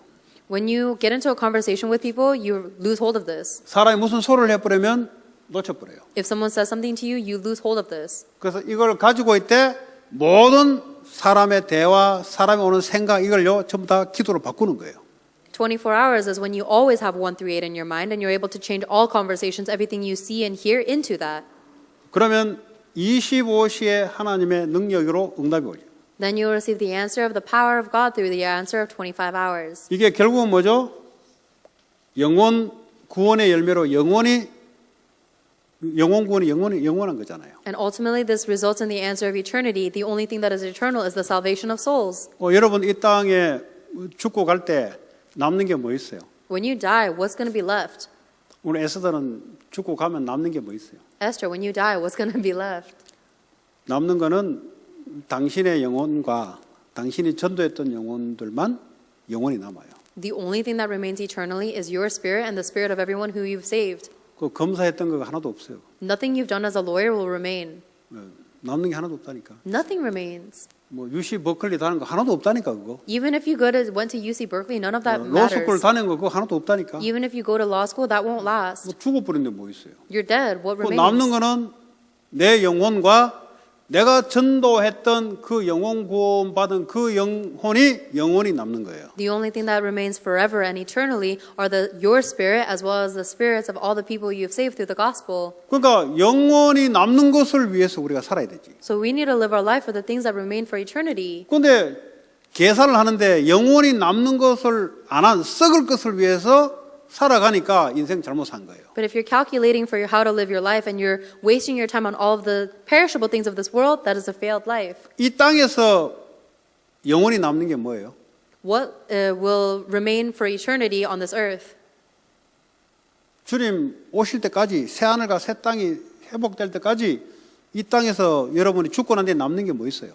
When you get into a conversation with people, you lose hold of this. 사람이 무슨 소리를 해버리면 놓쳐버려요. If someone says something to you, you lose hold of this. 그래서 이걸 가지고 있때 모든 사람의 대화, 사람이 오는 생각 이걸요 전부 다 기도로 바꾸는 거예요. 24 hours is when you always have 138 in your mind and you're able to change all conversations, everything you see and hear into that. 그러면 25시에 하나님의 능력으로 응답이 오죠. Then you will receive the answer of the power of God through the answer of 25 hours. 이게 결국은 뭐죠? 영원 구원의 열매로 영원 구원이 영원한 거잖아요. And ultimately this results in the answer of eternity. The only thing that is eternal is the salvation of souls. 여러분 이 땅에 죽고 갈 때 남는 게 뭐 있어요? When you die, what's going to be left? 우리 에스더는 죽고 가면 남는 게 뭐 있어요? Esther, when you die, what's going to be left? 남는 거는 당신의 영혼과 당신이 전도했던 영혼들만 영혼이 남아요. The only thing that remains eternally is your spirit and the spirit of everyone who you've saved. 그 검사했던 거 하나도 없어요. Nothing you've done as a lawyer will remain. 남는 게 하나도 없다니까. Nothing remains. 뭐 UC 버클리 다는 거 하나도 없다니까 그거. Even if you went to UC Berkeley, none of that 로스쿨 matters. 다닌 거 그거 하나도 없다니까. Even if you go to law school, that won't last. 뭐 죽어버린데 뭐 있어요? You're dead. What 그 남는 remains? 거는 내 영혼과 내가 전도했던 그 영혼 구원 받은 그 영혼이 영원히 남는 거예요. The only thing that remains forever and eternally are your spirit as well as the spirits of all the people you've saved through the gospel. 그러니까 영원히 남는 것을 위해서 우리가 살아야 되지. So we need to live our life for the things that remain for eternity. 그런데 계산을 하는데 영원히 남는 것을 안 한 썩을 것을 위해서 살아가니까 인생 잘못 산 거예요. But if you're calculating for how to live your life and you're wasting your time on all of the perishable things of this world, that is a failed life. 이 땅에서 영원히 남는 게 뭐예요? What will remain for eternity on this earth? 주님 오실 때까지 새하늘과 새 땅이 회복될 때까지 이 땅에서 여러분이 죽고 난 뒤에 남는 게 뭐 있어요?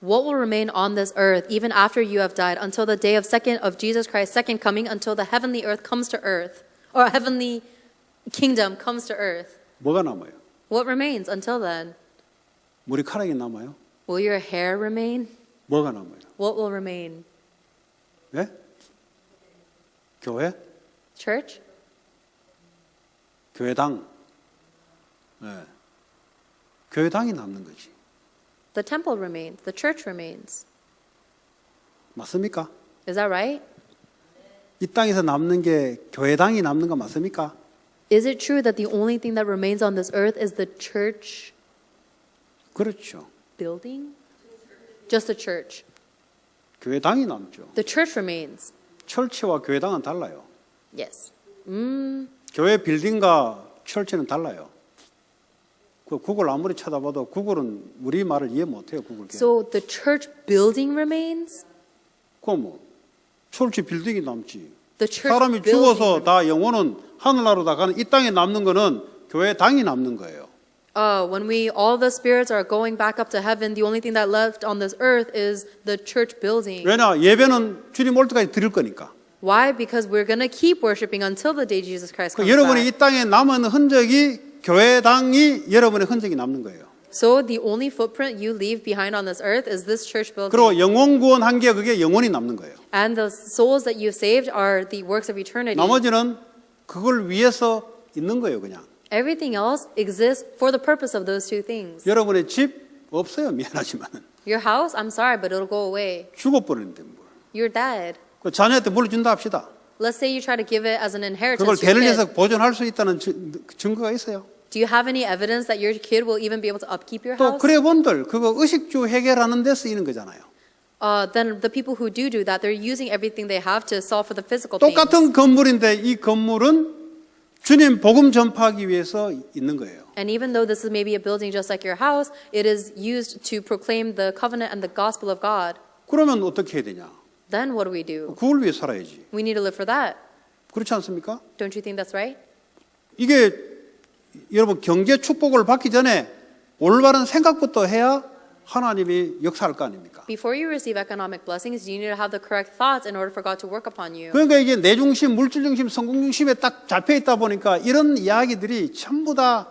What will remain on this earth even after you have died until the day of Jesus Christ's second coming, until the heavenly earth comes to earth, or heavenly kingdom comes to earth? 뭐가 남아요? What remains until then? 머리카락이 남아요? Will your hair remain? 뭐가 남아요? What will remain? 예? 교회? Church? 교회당. 예. 교회당이 남는 거지. The temple remains. The church remains. 맞습니까? Is that right? 이 땅에서 남는 게 교회당이 남는 거 맞습니까? Is it true that the only thing that remains on this earth is the church 그렇죠. building? Just the church. 교회당이 남죠. The church remains. 철치와 교회당은 달라요. Yes. 교회 빌딩과 철치는 달라요. 그 구글 아무리 찾아봐도 구글은 우리 말을 이해 못해요. 구글. So the church building remains? 그럼 뭐 철치 빌딩이 남지. The church 사람이 building 죽어서 다 영혼은 하늘나라로 다 가는 이 땅에 남는 거는 교회당이 남는 거예요. When all the spirits are going back up to heaven, the only thing that left on this earth is the church building. 왜냐? 예배는 주님 올 때까지 드릴 거니까. Why? Because we're going to keep worshiping until the day Jesus Christ comes 여러분이 이 back. 땅에 남은 흔적이 교회당이 여러분의 흔적이 남는 거예요. So the only footprint you leave behind on this earth is this church building. 그리고 영혼 구원한 게 그게 영원히 남는 거예요. And the souls that you've saved are the works of eternity. 나머지는 그걸 위해서 있는 거예요, 그냥. Everything else exists for the purpose of those two things. 여러분의 집 없어요, 미안하지만. Your house, I'm sorry, but it'll go away. 죽어버리는데 뭘. You're dead. 그 자녀한테 물려준다 합시다. Let's say you try to give it as an inheritance 그걸 to your 대를 kid. 해서 보존할 수 있다는 증거가 있어요. Do you have any evidence that your kid will even be able to upkeep your 또 house? 그래본들 그거 의식주 해결하는 데 쓰이는 거잖아요. Then the people who do that, they're using everything they have to solve for the physical things. 똑같은 건물인데 이 건물은 주님 복음 전파하기 위해서 있는 거예요. And even though this is maybe a building just like your house, it is used to proclaim the covenant and the gospel of God. 그러면 어떻게 해야 되냐? Then what do? 그걸 위해 살아야지. We need to live for that. 그렇지 않습니까? Don't you think that's right? 이게 여러분 경제 축복을 받기 전에 올바른 생각부터 해야 하나님이 역사할 거 아닙니까? Before you receive economic blessings, you need to have the correct thoughts in order for God to work upon you. 그러니까 이게 내 중심, 물질 중심, 성공 중심에 딱 잡혀 있다 보니까 이런 이야기들이 전부 다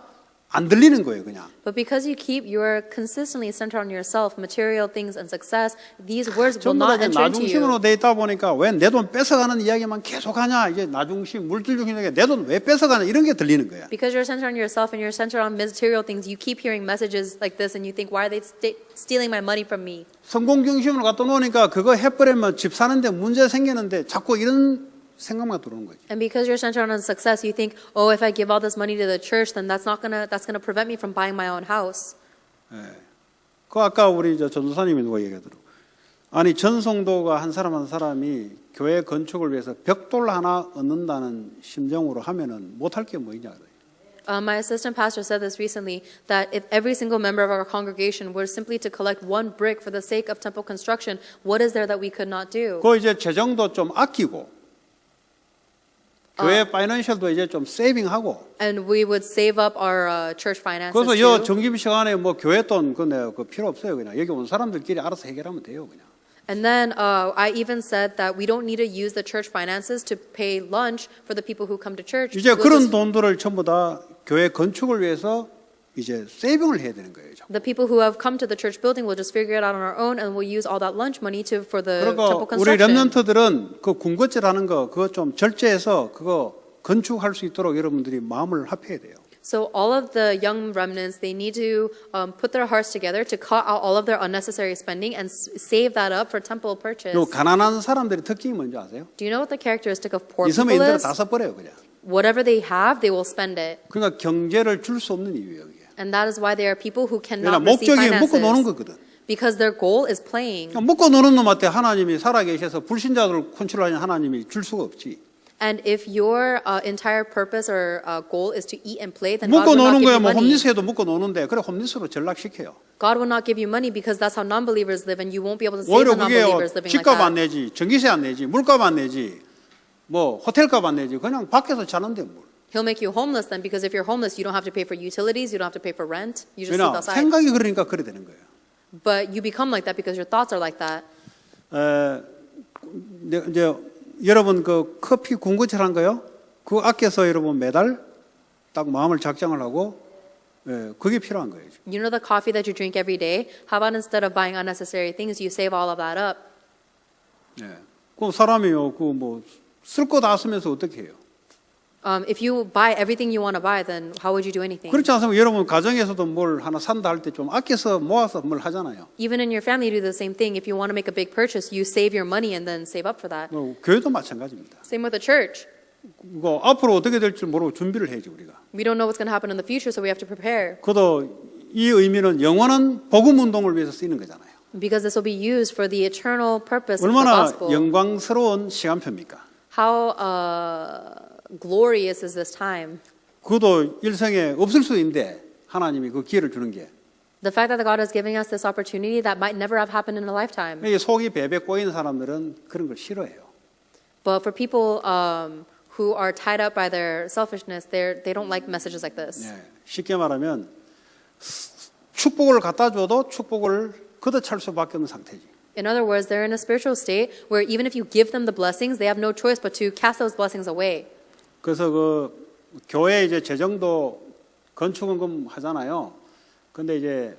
안 들리는 거예요, 그냥. But because you're consistently centered on yourself, material things and success, these words will 전부 다 not 이제 enter 나 into you. 중심으로 돼 있다 보니까 왜 내 돈 뺏어가는 이야기만 계속하냐, 이제 나 중심, 물질 중심에게 내 돈 왜 뺏어가냐 이런 게 들리는 거야. Because you're centered on yourself and you're centered on material things, you keep hearing messages like this and you think, why are they stealing my money from me? 성공 중심으로 갖다 놓으니까 그거 해버리면 집 사는데 문제 생기는데 자꾸 이런 생각만 들어오는 거지. And because you're centered on success, you think, oh, if I give all this money to the church, then that's gonna prevent me from buying my own house. 그 아까 우리 저 전도사님이 누가 얘기하더라고. 아니 전성도가 한 사람이 교회 건축을 위해서 벽돌 하나 얻는다는 심정으로 하면은 못할 게 뭐 있냐. My assistant pastor said this recently, that if every single member of our congregation were simply to collect one brick for the sake of temple construction, what is there that we could not do? 그 이제 재정도 좀 아끼고 교회 파이낸셜도 이제 좀 세이빙하고. And we would save up our church finances 그래서 여 too. 점심 시간에 뭐 교회 돈 그 필요 없어요. 그냥 여기 온 사람들끼리 알아서 해결하면 돼요. 그냥. And then I even said that we don't need to use the church finances to pay lunch for the people who come to church. 이제 We'll 그런 just- 돈들을 전부 다 교회 건축을 위해서 이제 세이빙을 해야 되는 거예요. The people who have come to the church building will just figure it out on our own, and we'll use all that lunch money for the temple 그러니까 우리 construction. 렘넌트들은 그 군것질하는 거 그거 좀 절제해서 그거 건축할 수 있도록 여러분들이 마음을 합해야 돼요. So all of the young remnants, they need to put their hearts together to cut out all of their unnecessary spending and save that up for temple purchase. 요 가난한 사람들의 특징이 뭔지 아세요? Do you know what the characteristic of poor 있으면 people 있는 대로 is? 다 써버려요 그냥. Whatever they have, they will spend it. 그러니까 경제를 줄 수 없는 이유예요. 이게. And that is why there are people who 왜냐 cannot receive 목적이 먹고 노는 finances. 거거든. Because their goal is playing. 그러니까 먹고 노는 놈한테 하나님이 살아계셔서 불신자들을 컨트롤하는 하나님이 줄 수가 없지. And if your entire purpose or goal is to eat and play, then God 먹고 will not 노는 give 거야 you 뭐 money. 홈리스에도 먹고 노는데 그래 홈리스로 전락시켜요. God will not give you money because that's how non-believers live, and you won't be able to save 오히려 the 그게 non-believers living like 집값 안 that. 내지, 전기세 안 내지, 물값 안 내지, 뭐 호텔값 안 내지, 그냥 밖에서 자는데 뭘. He'll make you homeless then, because if you're homeless, you don't have to pay for utilities, you don't have to pay for rent, you just sleep 왜냐 outside. 생각이 그러니까 그래 되는 거예요. But you become like that because your thoughts are like that. 이제 여러분 그 커피 군것질한 거요? 그 아껴서 여러분 매달 딱 마음을 작정을 하고 그게 필요한 거예요. You know the coffee that you drink every day? How about instead of buying unnecessary things, you save all of that up? 그 사람이요, 그 뭐 쓸 거 다 쓰면서 어떻게 해요? If you buy everything you want to buy, then how would you do anything? 그렇지 않으면 여러분 가정에서도 뭘 하나 산다 할 때 좀 아껴서 모아서 뭘 하잖아요. Even in your family, you do the same thing. If you want to make a big purchase, you save your money and then save up for that. 교회도 마찬가지입니다. Same with the church. 그거 앞으로 어떻게 될지 모르고 준비를 해야지 우리가. We don't know what's going to happen in the future, so we have to prepare. 그것도 이 의미는 영원한 복음 운동을 위해서 쓰이는 거잖아요. Because this will be used for the eternal purpose of the 얼마나 gospel. 영광스러운 시간표입니까? How glorious is this time? 그것도 일생에 없을 수 있는데 하나님이 그 기회를 주는 게 The fact that God is giving us this opportunity that might never have happened in a lifetime. 이게 속이 베베 꼬이는 사람들은 그런 걸 싫어해요. But for people who are tied up by their selfishness, they don't like messages like this. 쉽게 말하면 축복을 갖다 줘도 축복을 걷어찰 수밖에 없는 상태지. In other words, they're in a spiritual state where even if you give them the blessings, they have no choice but to cast those blessings away. 그래서 그 교회 이제 재정도 건축헌금 하잖아요. 근데 이제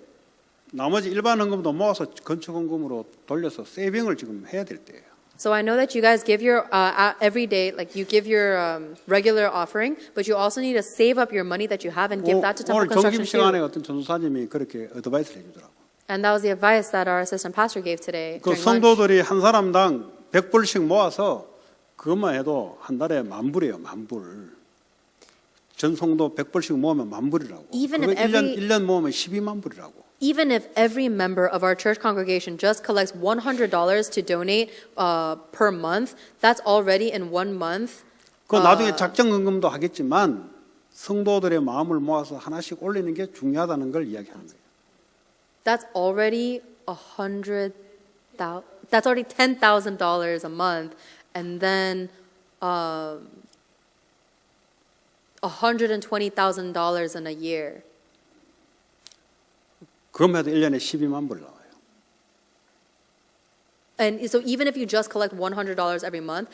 나머지 일반 헌금도 모아서 건축헌금으로 돌려서 세이빙을 지금 해야 될 때예요. So I know that you guys give your every day, like you give your regular offering, but you also need to save up your money that you have and give that to temple 오늘 점심 construction 시간에 too. 어떤 전도사님이 그렇게 어드바이스를 해주더라고. And that was the advice that our assistant pastor gave today 그 during lunch. 성도들이 한 사람당 100불씩 모아서 그것만 해도 한 달에 10,000불이에요. 10,000불. 전 성도 100불씩 모으면 10,000불이라고. Even 그거 if every- 1년 모으면 12만 불이라고. Even if every member of our church congregation just collects $100 to donate per month, that's already in 1 month. 그 나중에 작정헌금도 하겠지만 성도들의 마음을 모아서 하나씩 올리는 게 중요하다는 걸 이야기하는 거예요. That's already that's already $10,000 a month, and then $120,000 in a year. 그것만 해도 1년에 12만 불 나와요. And so even if you just collect $100 every month,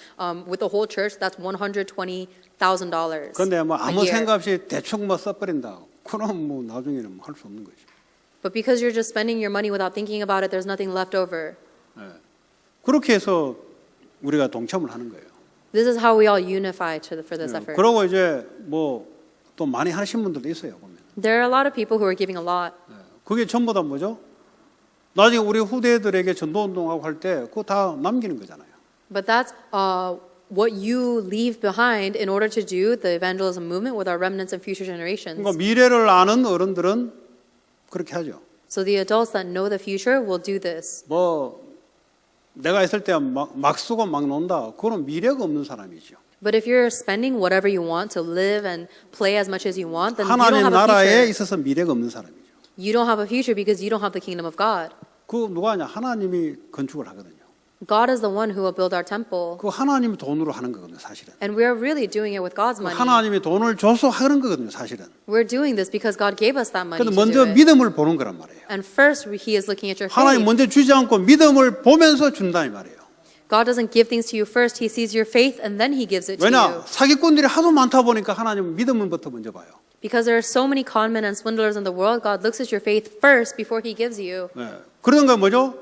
with the whole church, that's $120,000 그런데 뭐 a 아무 year. 생각 없이 대충 뭐 써버린다. 그럼 뭐 나중에는 할 수 없는 거죠. But because you're just spending your money without thinking about it, there's nothing left over. 그렇게 해서 우리가 동참을 하는 거예요. This is how we all unify for this effort. 그러고 이제 뭐 또 많이 하신 분들도 있어요, 보면. There are a lot of people who are giving a lot. 그게 전부 다 뭐죠? 나중에 우리 후대들에게 전도운동하고 할 때 그거 다 남기는 거잖아요. But that's what you leave behind in order to do the evangelism movement with our remnants and future generations. 그러니까 미래를 아는 어른들은 그렇게 하죠. So the adults that know the future will do this. 뭐 내가 있을 때 막 쓰고 막 논다. 그건 미래가 없는 사람이죠. But if you're spending whatever you want to live and play as much as you want, then you don't 하나님 have a 나라에 future. 있어서 미래가 없는 사람이죠. You don't have a future because you don't have the kingdom of God. 그 누가 하냐? 하나님이 건축을 하거든요. God is the one who will build our temple. 그 하나님이 돈으로 하는 거거든요, 사실은. And we're really doing it with God's money. 하나님이 돈을 줘서 하는 거거든요, 사실은. We're doing this because God gave us that money 근데 to 먼저 do it. 믿음을 보는 거란 말이에요. And first, He is looking at your 하나님 faith. 먼저 주지 않고 믿음을 보면서 준다 이 말이에요. God doesn't give things to you first. He sees your faith and then He gives it to 왜냐? you. 사기꾼들이 하도 많다 보니까 하나님은 믿음을부터 먼저 봐요. Because there are so many conmen and swindlers in the world, God looks at your faith first before He gives you. 그런 건 뭐죠?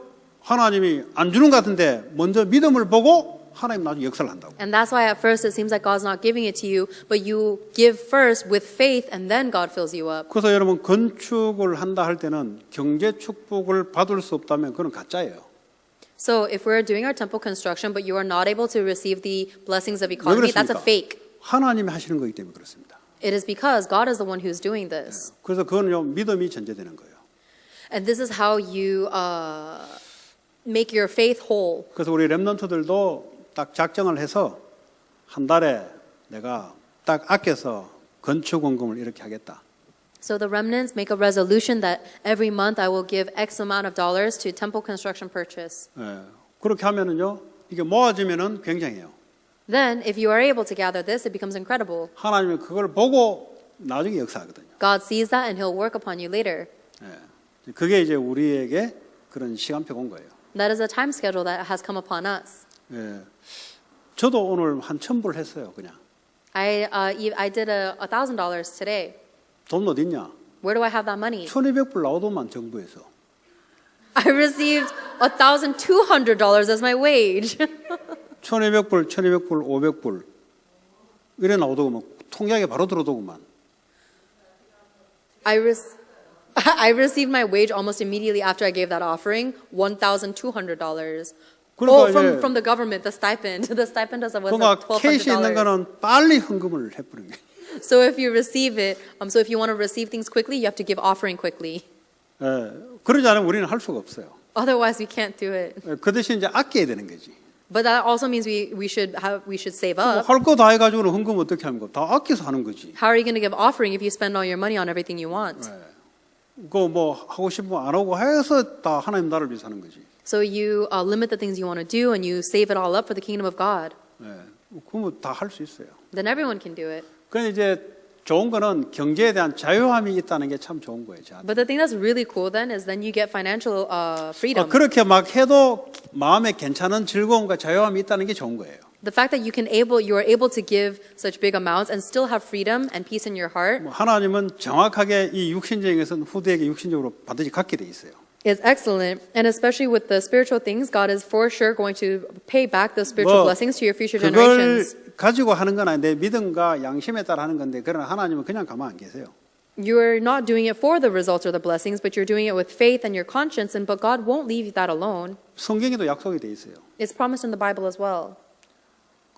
하나님이 안 주는 것 같은데 먼저 믿음을 보고 하나님 나중에 역사를 한다고. And that's why at first it seems like God's not giving it to you, but you give first with faith and then God fills you up. 그래서 여러분 건축을 한다 할 때는 경제 축복을 받을 수 없다면 그건 가짜예요. So if we're doing our temple construction, but you are not able to receive the blessings of economy, that's a fake. 하나님이 하시는 거기 때문에 그렇습니다. It is because God is the one who's doing this. 그래서 그거는요 믿음이 전제되는 거예요. And this is how you make your faith whole. 그래서 우리 렘넌트들도 딱 작정을 해서 한 달에 내가 딱 아껴서 건축 원금을 이렇게 하겠다. So the remnants make a resolution that every month I will give X amount of dollars to temple construction purchase. 그렇게 하면은요 이게 모아지면은 굉장해요. Then, if you are able to gather this, it becomes incredible. 하나님이 그걸 보고 나중에 역사하거든요. God sees that and He'll work upon you later. 그게 이제 우리에게 그런 시간표가 온 거예요. That is a time schedule that has come upon us. 저도 오늘 한 1,000불 했어요, 그냥. I did $1,000 today. 돈 어디 있냐? Where do I have that money? 1,200불 나오더만 정부에서. I received $1,200 as my wage. 1,200불, 1,200불, 500불 이래 나오더구만. 통장에 바로 들어오더구만. I received my wage almost immediately after I gave that offering, $1,200. 그러니까 From the government, the stipend. The stipend was 그러니까 캐시 있는 $1,200. 거는 빨리 헌금을 해버리는 거예요. So if you receive it, so if you want to receive things quickly, you have to give offering quickly. 그러지 않으면 우리는 할 수가 없어요. Otherwise, we can't do it. 그 대신 이제 아껴야 되는 거지. But that also means we should save up. 할 거 다 해가지고는 헌금 어떻게 하는 거? 다 아껴서 하는 거지. How are you going to give offering if you spend all your money on everything you want? 그 뭐 하고 싶으면 안 하고 해서 다 하나님 나라를 위해서 하는 거지. So you limit the things you want to do and you save it all up for the kingdom of God. 그러면 다 할 수 있어요. Then everyone can do it. 그런데 이제 좋은 거는 경제에 대한 자유함이 있다는 게 참 좋은 거예요. 저한테. But the thing that's really cool then is then you get financial freedom. 그렇게 막 해도 마음에 괜찮은 즐거움과 자유함이 있다는 게 좋은 거예요. The fact that you are able to give such big amounts and still have freedom and peace in your heart 하나님은 정확하게 이 육신적인 것은 후대에게 육신적으로 반드시 갖게 돼 있어요. is excellent. And especially with the spiritual things, God is for sure going to pay back those spiritual blessings to your future generations. 그걸 가지고 하는 건 아닌데 믿음과 양심에 따라 하는 건데 그러나 하나님은 그냥 가만 안 계세요. You're not doing it for the results or the blessings, but you're doing it with faith and your conscience. But God won't leave that alone. 성경에도 약속이 돼 있어요. It's promised in the Bible as well.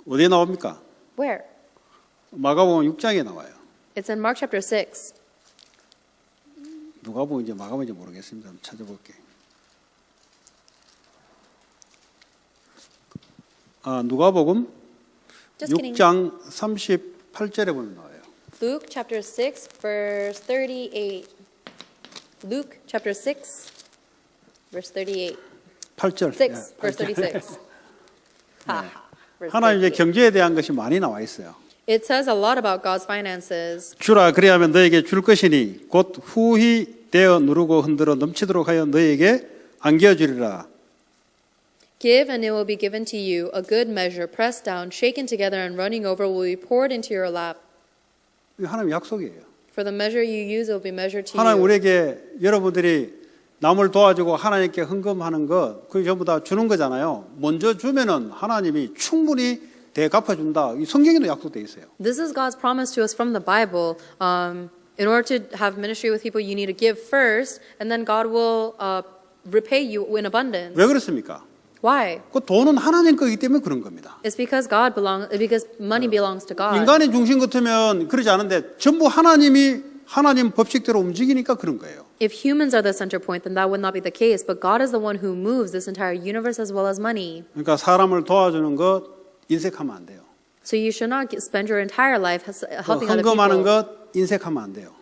어디에 나옵니까? Where? 마가복음 6장에 나와요. It's in Mark chapter 6. 누가복음인지 마가복음인지 모르겠습니다. 한번 찾아볼게요. 누가복음 Just kidding. 6장 38절에 보면 나와요. Luke chapter 6, verse 38. Luke chapter 6, verse 38. 8절. 6, verse 36. Verse 하나님 이제 38. 경제에 대한 것이 많이 나와 있어요. It says a lot about God's finances. 주라 그리하면 너에게 줄 것이니 곧 후히 되어 누르고 흔들어 넘치도록 하여 너에게 안겨주리라. Give and it will be given to you, a good measure, pressed down, shaken together and running over will be poured into your lap. 이거 하나님의 약속이에요. For the measure you use, it will be measured to 하나님 you. 우리에게 여러분들이 남을 도와주고 하나님께 헌금하는 것, 그게 전부 다 주는 거잖아요. 먼저 주면은 하나님이 충분히 대갚아준다. 이 성경에도 약속되어 있어요. This is God's promise to us from the Bible. In order to have ministry with people, you need to give first, and then God will repay you in abundance. 왜 그렇습니까? Why? 그 돈은 하나님 거기 때문에 그런 겁니다. It's because because money belongs to God. 인간의 중심 같으면 그러지 않은데 전부 하나님 법칙대로 움직이니까 그런 거예요. If humans are the center point, then that would not be the case. But God is the one who moves this entire universe as well as money. 그러니까 사람을 도와주는 것 인색하면 안 돼요. So you should not spend your entire life helping other 헌금하는 people. 것 인색하면 안 돼요.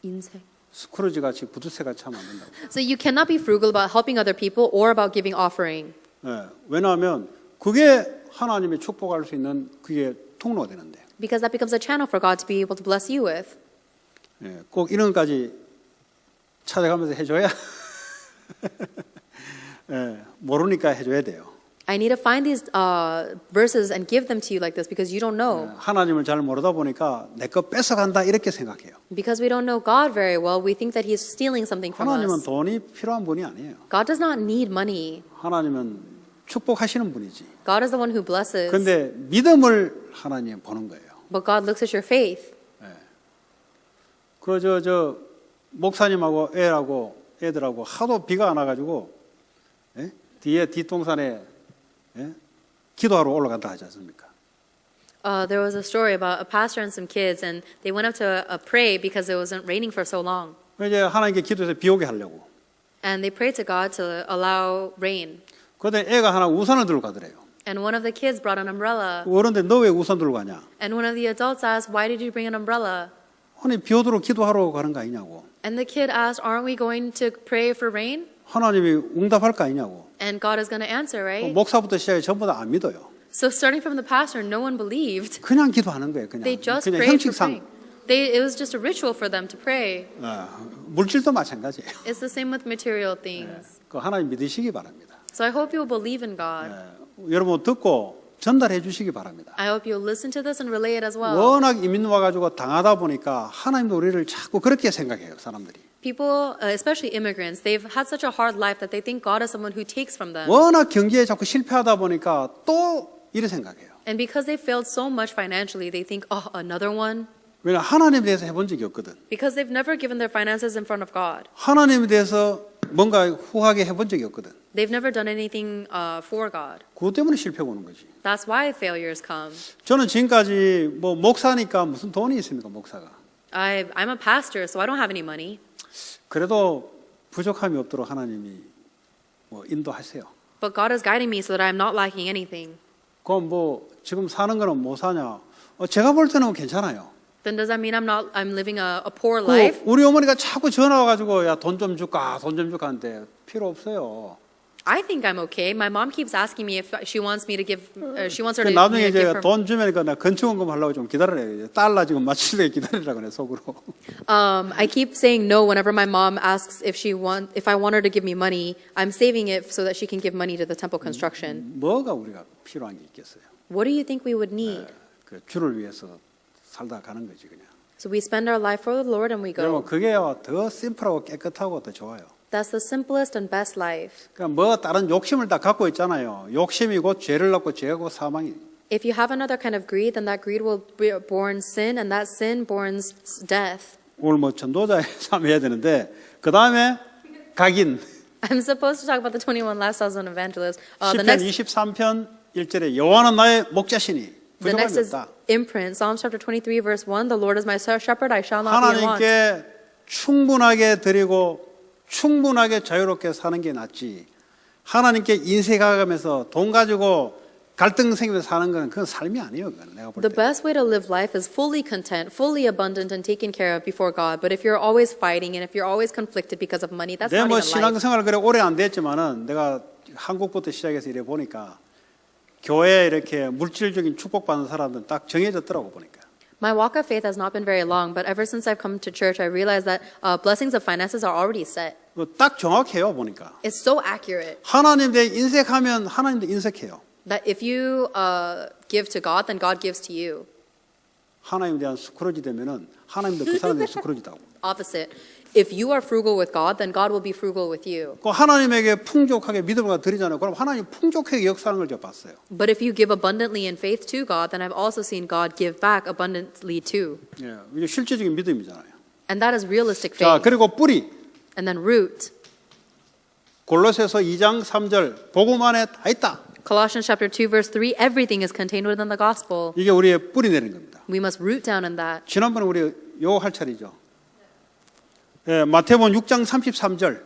인생. 스크루지 같이 구두쇠 같이 하면 안 된다고. So you cannot be frugal about helping other people or about giving offering. 예, 왜냐하면 그게 하나님이 축복할 수 있는 그게 통로가 되는데. Because that becomes a channel for God to be able to bless you with. 예, 꼭 이런 것까지 찾아가면서 해줘야 예, 모르니까 해줘야 돼요. I need to find these verses and give them to you like this because you don't know. 하나님을 잘 모르다 보니까 내 거 뺏어간다 이렇게 생각해요. Because we don't know God very well, we think that He's stealing something from 하나님은 us. 돈이 필요한 분이 아니에요. God does not need money. 하나님은 축복하시는 분이지. God is the one who blesses. 그런데 믿음을 하나님 보는 거예요. But God looks at your faith. 저 목사님하고 애들하고 하도 비가 안 와가지고 예? 뒤에 뒷동산에 예? 기도하러 올라간다 하지 않습니까? There was a story about a pastor and some kids, and they went up to pray because it wasn't raining for so long. 이제 하나님께 기도해서 비 오게 하려고. And they prayed to God to allow rain. 그런데 애가 하나 우산을 들고 가더래요. And one of the kids brought an umbrella. 어른데 너 왜 우산 들고 가냐? And one of the adults asked, "Why did you bring an umbrella?" 아니 비 오도록 기도하러 가는 거 아니냐고. And the kid asked, "Aren't we going to pray for rain?" 하나님이 응답할 거 아니냐고. And God is going to answer, right? 목사부터 시작해 전부 다 안 믿어요. So starting from the pastor, no one believed. 그냥 기도하는 거예요. They just 그냥 prayed for 형식상. praying. It was just a ritual for them to pray. 물질도 마찬가지예요. It's the same with material things. 그 하나님 믿으시기 바랍니다. So I hope you will believe in God. 여러분 듣고 전달해 주시기 바랍니다. I hope you'll listen to this and relay it as well. 워낙 이민 와가지고 당하다 보니까 하나님도 우리를 자꾸 그렇게 생각해요, 사람들이. People, especially immigrants, they've had such a hard life that they think God is someone who takes from them. 워낙 경기에 자꾸 실패하다 보니까 또 이렇게 생각해요. And because they failed so much financially, they think, oh, another one? 왜냐 하나님에 대해서 해본 적이 없거든. Because they've never given their finances in front of God. 하나님에 대해서 뭔가 후하게 해본 적이 없거든. They've never done anything for God. 그것 때문에 실패가 오는 거지. That's why failures come. 저는 지금까지 뭐 목사니까 무슨 돈이 있습니까, 목사가. I'm a pastor, so I don't have any money. 그래도 부족함이 없도록 하나님이 뭐 인도하세요. But God is guiding me so that I'm not lacking anything. 그럼 뭐 지금 사는 거는 뭐 사냐? 제가 볼 때는 괜찮아요. Then does that mean I'm living a poor life? 우리 어머니가 자꾸 전화 와가지고 야 돈 좀 줄까 하는데 필요 없어요. I think I'm okay. My mom keeps asking me if she wants me to give. She wants her to 나중에 give 이제 her. 돈 주면 나 건축원금 하려고 좀 기다려요. 달러 지금 맞출 때 기다리라 그래 속으로. I keep saying no whenever my mom asks if I want her to give me money. I'm saving it so that she can give money to the temple construction. 뭐가 우리가 필요한 게 있겠어요? What do you think we would need? 그 주를 위해서 살다 가는 거지 그냥. So we spend our life for the Lord and we 그러면 go. 그게 더 심플하고 깨끗하고 더 좋아요. That's the simplest and best life. 그러니까 뭐 다른 욕심을 다 갖고 있잖아요. 욕심이 곧 죄를 낳고 죄가 곧 사망이. If you have another kind of greed, then that greed will born sin, and that sin borns death. 오늘 뭐 전도자의 삶 해야 되는데 그 다음에 각인. I'm supposed to talk about the 21 last thousand evangelists. The 시편 next 23편 1절에 여호와는 나의 목자시니 The next 부족함이 is 없다. imprint. Psalms chapter 23, verse 1. The Lord is my shepherd, I shall not be in want. 하나님께 충분하게 드리고 충분하게 자유롭게 사는 게 낫지. 하나님께 인색하면서 돈 가지고 갈등 생기면서 사는 건 그건 삶이 아니에요. 그건 내가 볼 The 때. best way to live life is fully content, fully abundant, and taken care of before God. But if you're always fighting and if you're always conflicted because of money, that's 내가 not 뭐 even life. 신앙생활 그래 오래 안 됐지만은 내가 한국부터 시작해서 이래 보니까 교회에 이렇게 물질적인 축복받는 사람들은 딱 정해졌더라고 보니까. My walk of faith has not been very long, but ever since I've come to church, I realized that blessings of finances are already set. 딱 정확해요 보니까. It's so accurate 하나님 대 인색하면 하나님도 인색해요. that if you give to God, then God gives to you. 하나님에 대한 스크로지 되면은 하나님도 그 사람에 대한 스크로지다고. Opposite. If you are frugal with God, then God will be frugal with you. 그 하나님에게 풍족하게 믿음을 드리잖아요. 그럼 하나님 풍족하게 역사하는 걸 제가 봤어요. But if you give abundantly in faith to God, then I've also seen God give back abundantly too. 예, 이게 실제적인 믿음이잖아요. And that is realistic 자, faith. 그리고 뿌리. And then root. 골로새서 2장 3절 복음 안에 다 있다. Colossians chapter 2 verse 3, everything is contained within the gospel. 이게 우리의 뿌리 내린 겁니다. We must root down in that. 지난번에 우리 요거 할 차례죠. 예, 마태복음 6장 33절.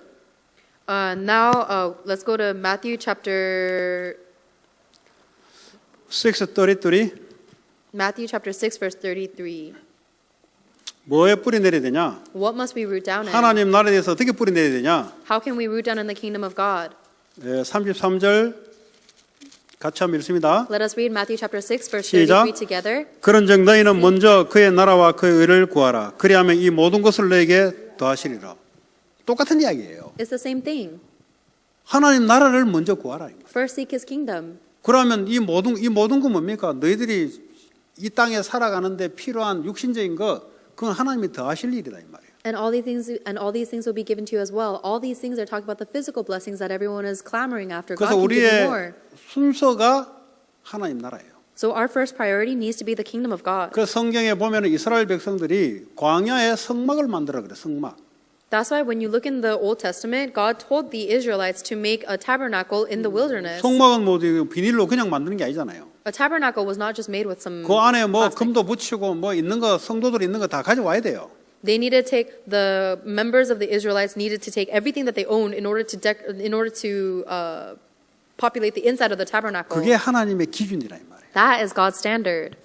Now let's go to Matthew chapter 6:33. Matthew chapter 6 verse 33. 뭐에 뿌리 내려야 되냐? What must we root down in? 하나님 나라에 대해서 어떻게 뿌리 내려야 되냐? How can we root down in the kingdom of God? 예, 33절 같이 한번 읽습니다. Let us read Matthew chapter 6 verse 시작. 33 together. 그런즉 너희는 먼저 그의 나라와 그의 의를 구하라. 그리하면 이 모든 것을 너에게 더하시리라. 똑같은 이야기예요. It's the same thing. 하나님 나라를 먼저 구하라. First seek his kingdom. 그러면 이 모든 거 뭡니까? 너희들이 이 땅에 살아가는데 필요한 육신적인 것 그건 하나님이 더하실 일이다 이 말이에요. And all these things will be given to you as well. All these things are talking about the physical blessings that everyone is clamoring after. God 그래서 can give you more. 우리의 순서가 하나님 나라예요. So our first priority needs to be the kingdom of God. 그 성경에 보면 이스라엘 백성들이 광야에 성막을 만들어 그래. 성막. That's why when you look in the Old Testament, God told the Israelites to make a tabernacle in the wilderness. 성막은 뭐 비닐로 그냥 만드는 게 아니잖아요. A tabernacle was not just made with some 그 안에 뭐 plastic. 금도 붙이고 뭐 있는 거 성도들 있는 거 다 가져와야 돼요. They needed to take the members of the Israelites needed to take everything that they owned in order to populate the inside of the tabernacle. 그게 하나님의 기준이라 이 말이에요. That is God's standard.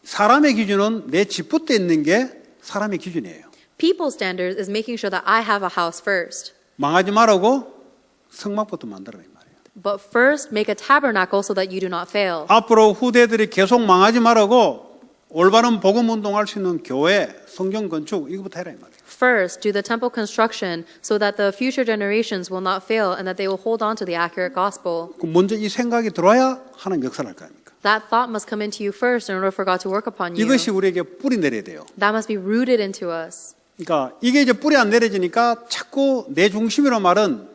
사람의 기준은 내 집부터 있는 게 사람의 기준이에요. People's standard is making sure that I have a house first. 망하지 말라고 성막부터 만들어라 이 말이에요. But first make a tabernacle so that you do not fail. 앞으로 후대들이 계속 망하지 말라고 올바른 복음 운동할 수 있는 교회, 성경 건축 이거부터 해라 이 말이에요. First, do the temple construction so that the future generations will not fail and that they will hold on to the accurate gospel. 그 먼저 이 생각이 들어야 하나님 역사를 할 거 아닙니까? That thought must come into you first in order for God to work upon you. 이것이 우리에게 뿌리 내려야 돼요. That must be rooted into us. 그러니까 이게 이제 뿌리 안 내려지니까 자꾸 내 중심이로 말은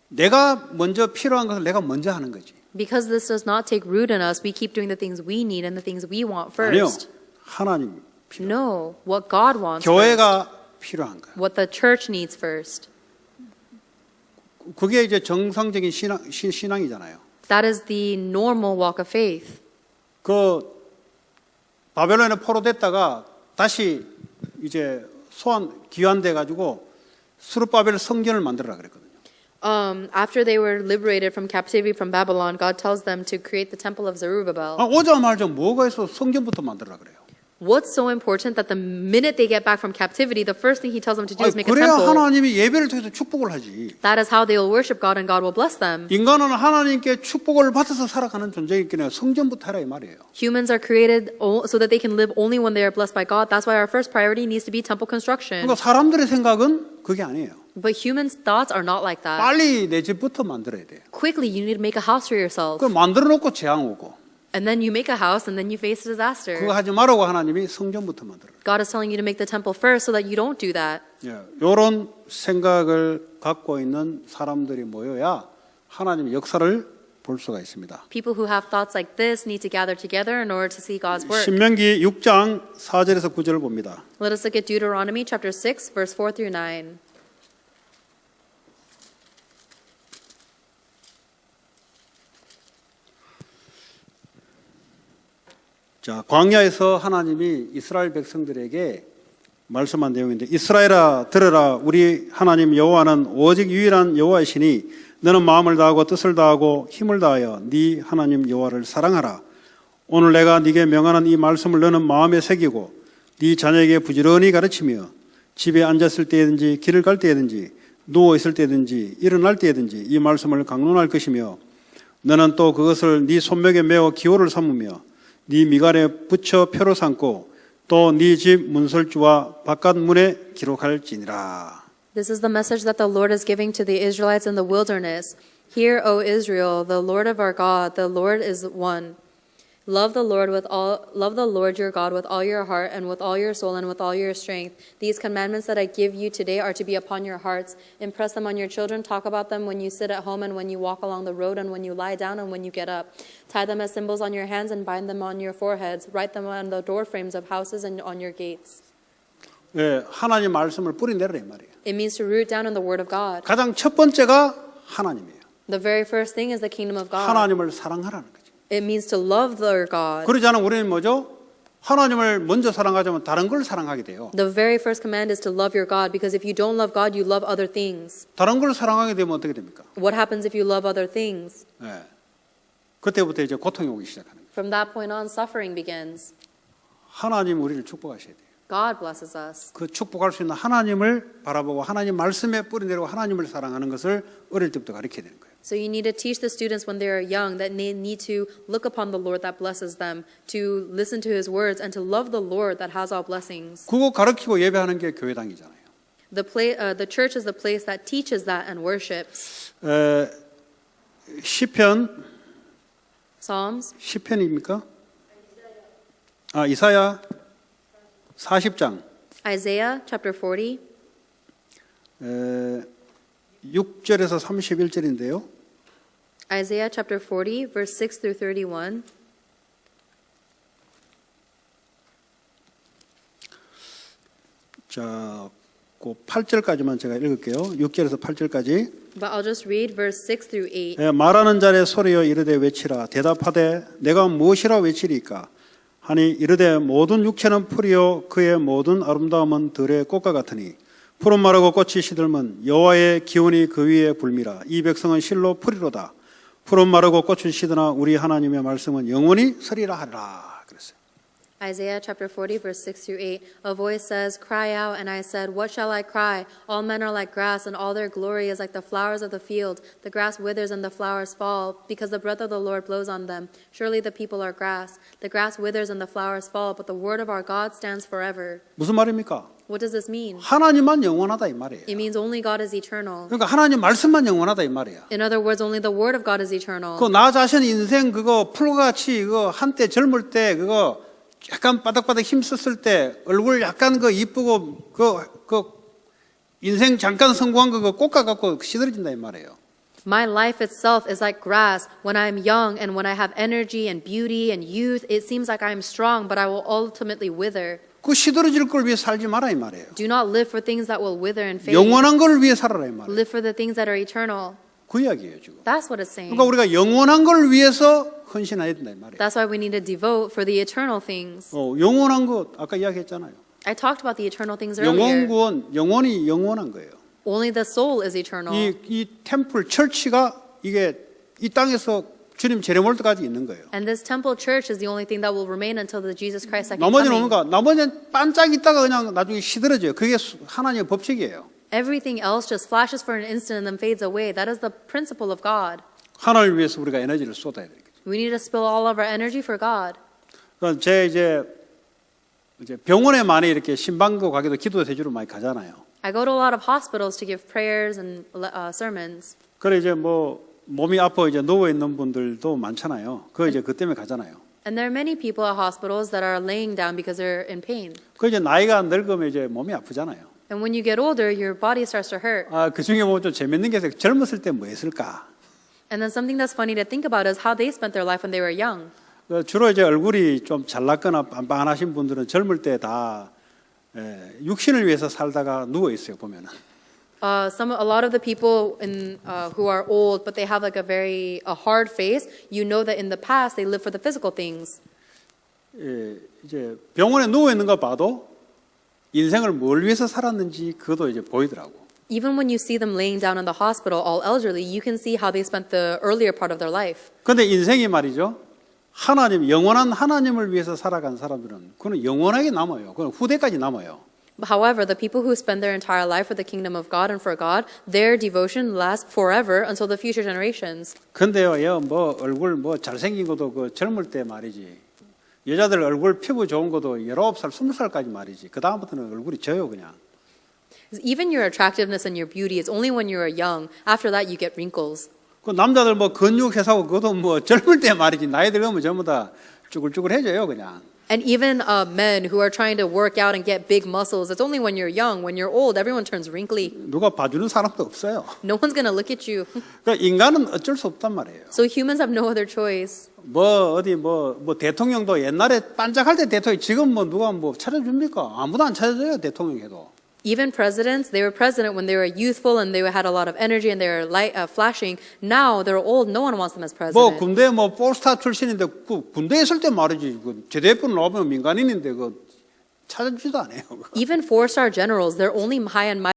내가 먼저 필요한 것을 내가 먼저 하는 거지. Because this does not take root in us, we keep doing the things we need and the things we want 아니요. first. 하나님 필요. No, what God wants first. 교회가 필요한 거야. What the church needs first. 그게 이제 정상적인 신앙이잖아요. That is the normal walk of faith. 그 바벨론에 포로됐다가 다시 이제 귀환돼 가지고 스룹바벨 성전을 만들어라 그랬거든요. After they were liberated from captivity from Babylon, God tells them to create the temple of Zerubbabel. 오자마자 뭐가 있어 성전부터 만들어라 그래요. What's so important that the minute they get back from captivity, the first thing he tells them to do is make a 그래야 temple. 하나님이 예배를 통해서 축복을 하지. That is how they will worship God and God will bless them. 인간은 하나님께 축복을 받아서 살아가는 존재이기 때문에 성전부터 하라 이 말이에요. Humans are created so that they can live only when they are blessed by God. That's why our first priority needs to be temple construction. 그러니까 사람들의 생각은 그게 아니에요. But humans' thoughts are not like that. 빨리 내 집부터 만들어야 돼요. Quickly, you need to make a house for yourself. 그 만들어 놓고 재앙 오고 And then you make a house and then you face disaster. 그거 하지 말라고 하나님이 성전부터 만들어라. God is telling you to make the temple first so that you don't do that. 이런 생각을 갖고 있는 사람들이 모여야 하나님의 역사를 볼 수가 있습니다. People who have thoughts like this need to gather together in order to see God's work. 신명기 6장 4절에서 9절을 봅니다. Let us look at Deuteronomy chapter 6, verse 4 through 9. 자, 광야에서 하나님이 이스라엘 백성들에게 말씀한 내용인데 이스라엘아 들으라 우리 하나님 여호와는 오직 유일한 여호와이시니 너는 마음을 다하고 뜻을 다하고 힘을 다하여 네 하나님 여호와를 사랑하라. 오늘 내가 네게 명하는 이 말씀을 너는 마음에 새기고 네 자녀에게 부지런히 가르치며 집에 앉았을 때든지 길을 갈 때든지 누워 있을 때든지 일어날 때든지 이 말씀을 강론할 것이며 너는 또 그것을 네 손목에 메어 기호를 삼으며 네 미간에 붙여 표로 삼고 또 네 집 문설주와 바깥 문에 기록할지니라. This is the message that the Lord is giving to the Israelites in the wilderness. Hear, O Israel, the Lord of our God, the Lord is one. Love the Lord your God with all your heart and with all your soul and with all your strength. These commandments that I give you today are to be upon your hearts. Impress them on your children. Talk about them when you sit at home and when you walk along the road and when you lie down and when you get up. Tie them as symbols on your hands and bind them on your foreheads. Write them on the door frames of houses and on your gates. 예, 하나님 말씀을 뿌리내라 이 말이에요. It means to root down in the word of God. 가장 첫 번째가 하나님이에요. The very first thing is the kingdom of God. 하나님을 사랑하라는 거죠. It means to love their God. 그러지 않으면 우리는 뭐죠? 하나님을 먼저 사랑하자면 다른 걸 사랑하게 돼요. The very first command is to love your God, because if you don't love God, you love other things. 다른 걸 사랑하게 되면 어떻게 됩니까? What happens if you love other things? 예. 그때부터 이제 고통이 오기 시작하는 거예요. From that point on, suffering begins. 하나님 우리를 축복하셔야 돼요. God blesses us. 그 축복할 수 있는 하나님을 바라보고 하나님 말씀에 뿌리내리고 하나님을 사랑하는 것을 어릴 때부터 가르쳐야 되는 거예요. So you need to teach the students when they are young that they need to look upon the Lord that blesses them, to listen to His words, and to love the Lord that has all blessings. 그거 가르치고 예배하는 게 교회당이잖아요. The church is the place that teaches that and worships. 시편 Psalms, 시편입니까? 아, 이사야 40장 Isaiah chapter 40, 6절에서 31절인데요. Isaiah chapter 40, verse 6 through 31. 자, 그 8절까지만 제가 읽을게요. 6절에서 8절까지. But I'll just read verse 6 through 8. 말하는 자의 소리여 이르되 외치라. 대답하되 내가 무엇이라 외치리까? 하니 이르되 모든 육체는 풀이요 그의 모든 아름다움은 들의 꽃과 같으니 푸른 마르고 꽃이 시들면 여호와의 기운이 그 위에 불미라. 이 백성은 실로 풀이로다. 푸른 마르고 꽃은 시드나 우리 하나님의 말씀은 영원히 서리라 하리라. 그랬어요. Isaiah chapter 40, verse 6 through 8. A voice says, "Cry out," and I said, "What shall I cry? All men are like grass, and all their glory is like the flowers of the field. The grass withers and the flowers fall, because the breath of the Lord blows on them. Surely the people are grass. The grass withers and the flowers fall, but the word of our God stands forever." 무슨 말입니까? What does this mean? 하나님만 영원하다 이 말이에요. It means only God is eternal. 그러니까 하나님 말씀만 영원하다 이 말이야. In other words, only the word of God is eternal. 그 나 자신 인생 그거 풀같이 그거 한때 젊을 때 그거 약간 바닥바닥 힘썼을 때 얼굴 약간 그 이쁘고 그 인생 잠깐 성공한 거 꽃가 갖고 시들어진다 이 말이에요. My life itself is like grass. When I am young and when I have energy and beauty and youth, it seems like I am strong, but I will ultimately wither. 그 시들어질 걸 위해 살지 마라 이 말이에요. Do not live for things that will wither and fade. 영원한 걸 위해 살아라 이 말이에요. Live for the things that are eternal. 그 이야기예요 지금. That's what it's saying. 그러니까 우리가 영원한 걸 위해서 헌신해야 된다 이 말이에요. That's why we need to devote for the eternal things. 영원한 것 아까 이야기했잖아요. I talked about the eternal things earlier. 영원구원 영원히 영원한 거예요. Only the soul is eternal. 이 템플 철치가 이게 이 땅에서 주님 재림올 때까지 있는 거예요. And this temple church is the only thing that will remain until the Jesus Christ second 나머지는 coming. 뭔가 나머지는 반짝 있다가 그냥 나중에 시들어져요. 그게 하나님의 법칙이에요. Everything else just flashes for an instant and then fades away. That is the principle of God. 하나님을 위해서 우리가 에너지를 쏟아야 되겠죠. We need to spill all of our energy for God. 그러니까 제 이제 병원에 많이 이렇게 신방도 가기도 기도 대주로 많이 가잖아요. I go to a lot of hospitals to give prayers and sermons. 그래 이제 뭐 몸이 아파 이제 누워 있는 분들도 많잖아요. 그 이제 그 때문에 가잖아요. And there are many people at hospitals that are laying down because they're in pain. 그 이제 나이가 늙으면 이제 몸이 아프잖아요. And when you get older, your body starts to hurt. 그 중에 뭐 좀 재밌는 게 있어요. 젊었을 때 뭐 했을까? And then something that's funny to think about is how they spent their life when they were young. 주로 이제 얼굴이 좀 잘났거나 빤빤하신 분들은 젊을 때 다 육신을 위해서 살다가 누워 있어요 보면은. A lot of the people who are old, but they have like a hard face. You know that in the past they lived for the physical things. 이제 병원에 누워 있는 거 봐도 인생을 뭘 위해서 살았는지 그것도 이제 보이더라고. Even when you see them laying down in the hospital, all elderly, you can see how they spent the earlier part of their life. 근데 인생이 말이죠. 영원한 하나님을 위해서 살아간 사람들은 그는 영원하게 남아요. 그는 후대까지 남아요. However, the people who spend their entire life for the kingdom of God and for God, their devotion lasts forever until the future generations. 근데요, 뭐 얼굴 뭐 잘생긴 것도 그 젊을 때 말이지. 여자들 얼굴 피부 좋은 것도 19살, 20살까지 말이지. 그 다음부터는 얼굴이 져요 그냥. Even your attractiveness and your beauty is only when you are young. After that, you get wrinkles. 그 남자들 뭐 근육 회사고 그것도 뭐 젊을 때 말이지. 나이 들면 전부 다 쭈글쭈글해져요 그냥. And even men who are trying to work out and get big muscles, it's only when you're young. When you're old, everyone turns wrinkly. 누가 봐주는 사람도 없어요. No one's going to look at you. 그러니까 인간은 어쩔 수 없단 말이에요. So humans have no other choice. 뭐 대통령도 옛날에 반짝할 때 대통령 지금 뭐 누가 뭐 찾아줍니까? 아무도 안 찾아줘요 대통령에도. Even presidents, they were president when they were youthful and they had a lot of energy and they were flashing. Now they're old. No one wants them as 뭐 president. 군대 뭐 폴스타 출신인데 그 군대에 있을 때 말이지 그 제대했군 나오면 민간인인데 그 찾아주지도 않아요. Even 4-star generals, they're only high and mighty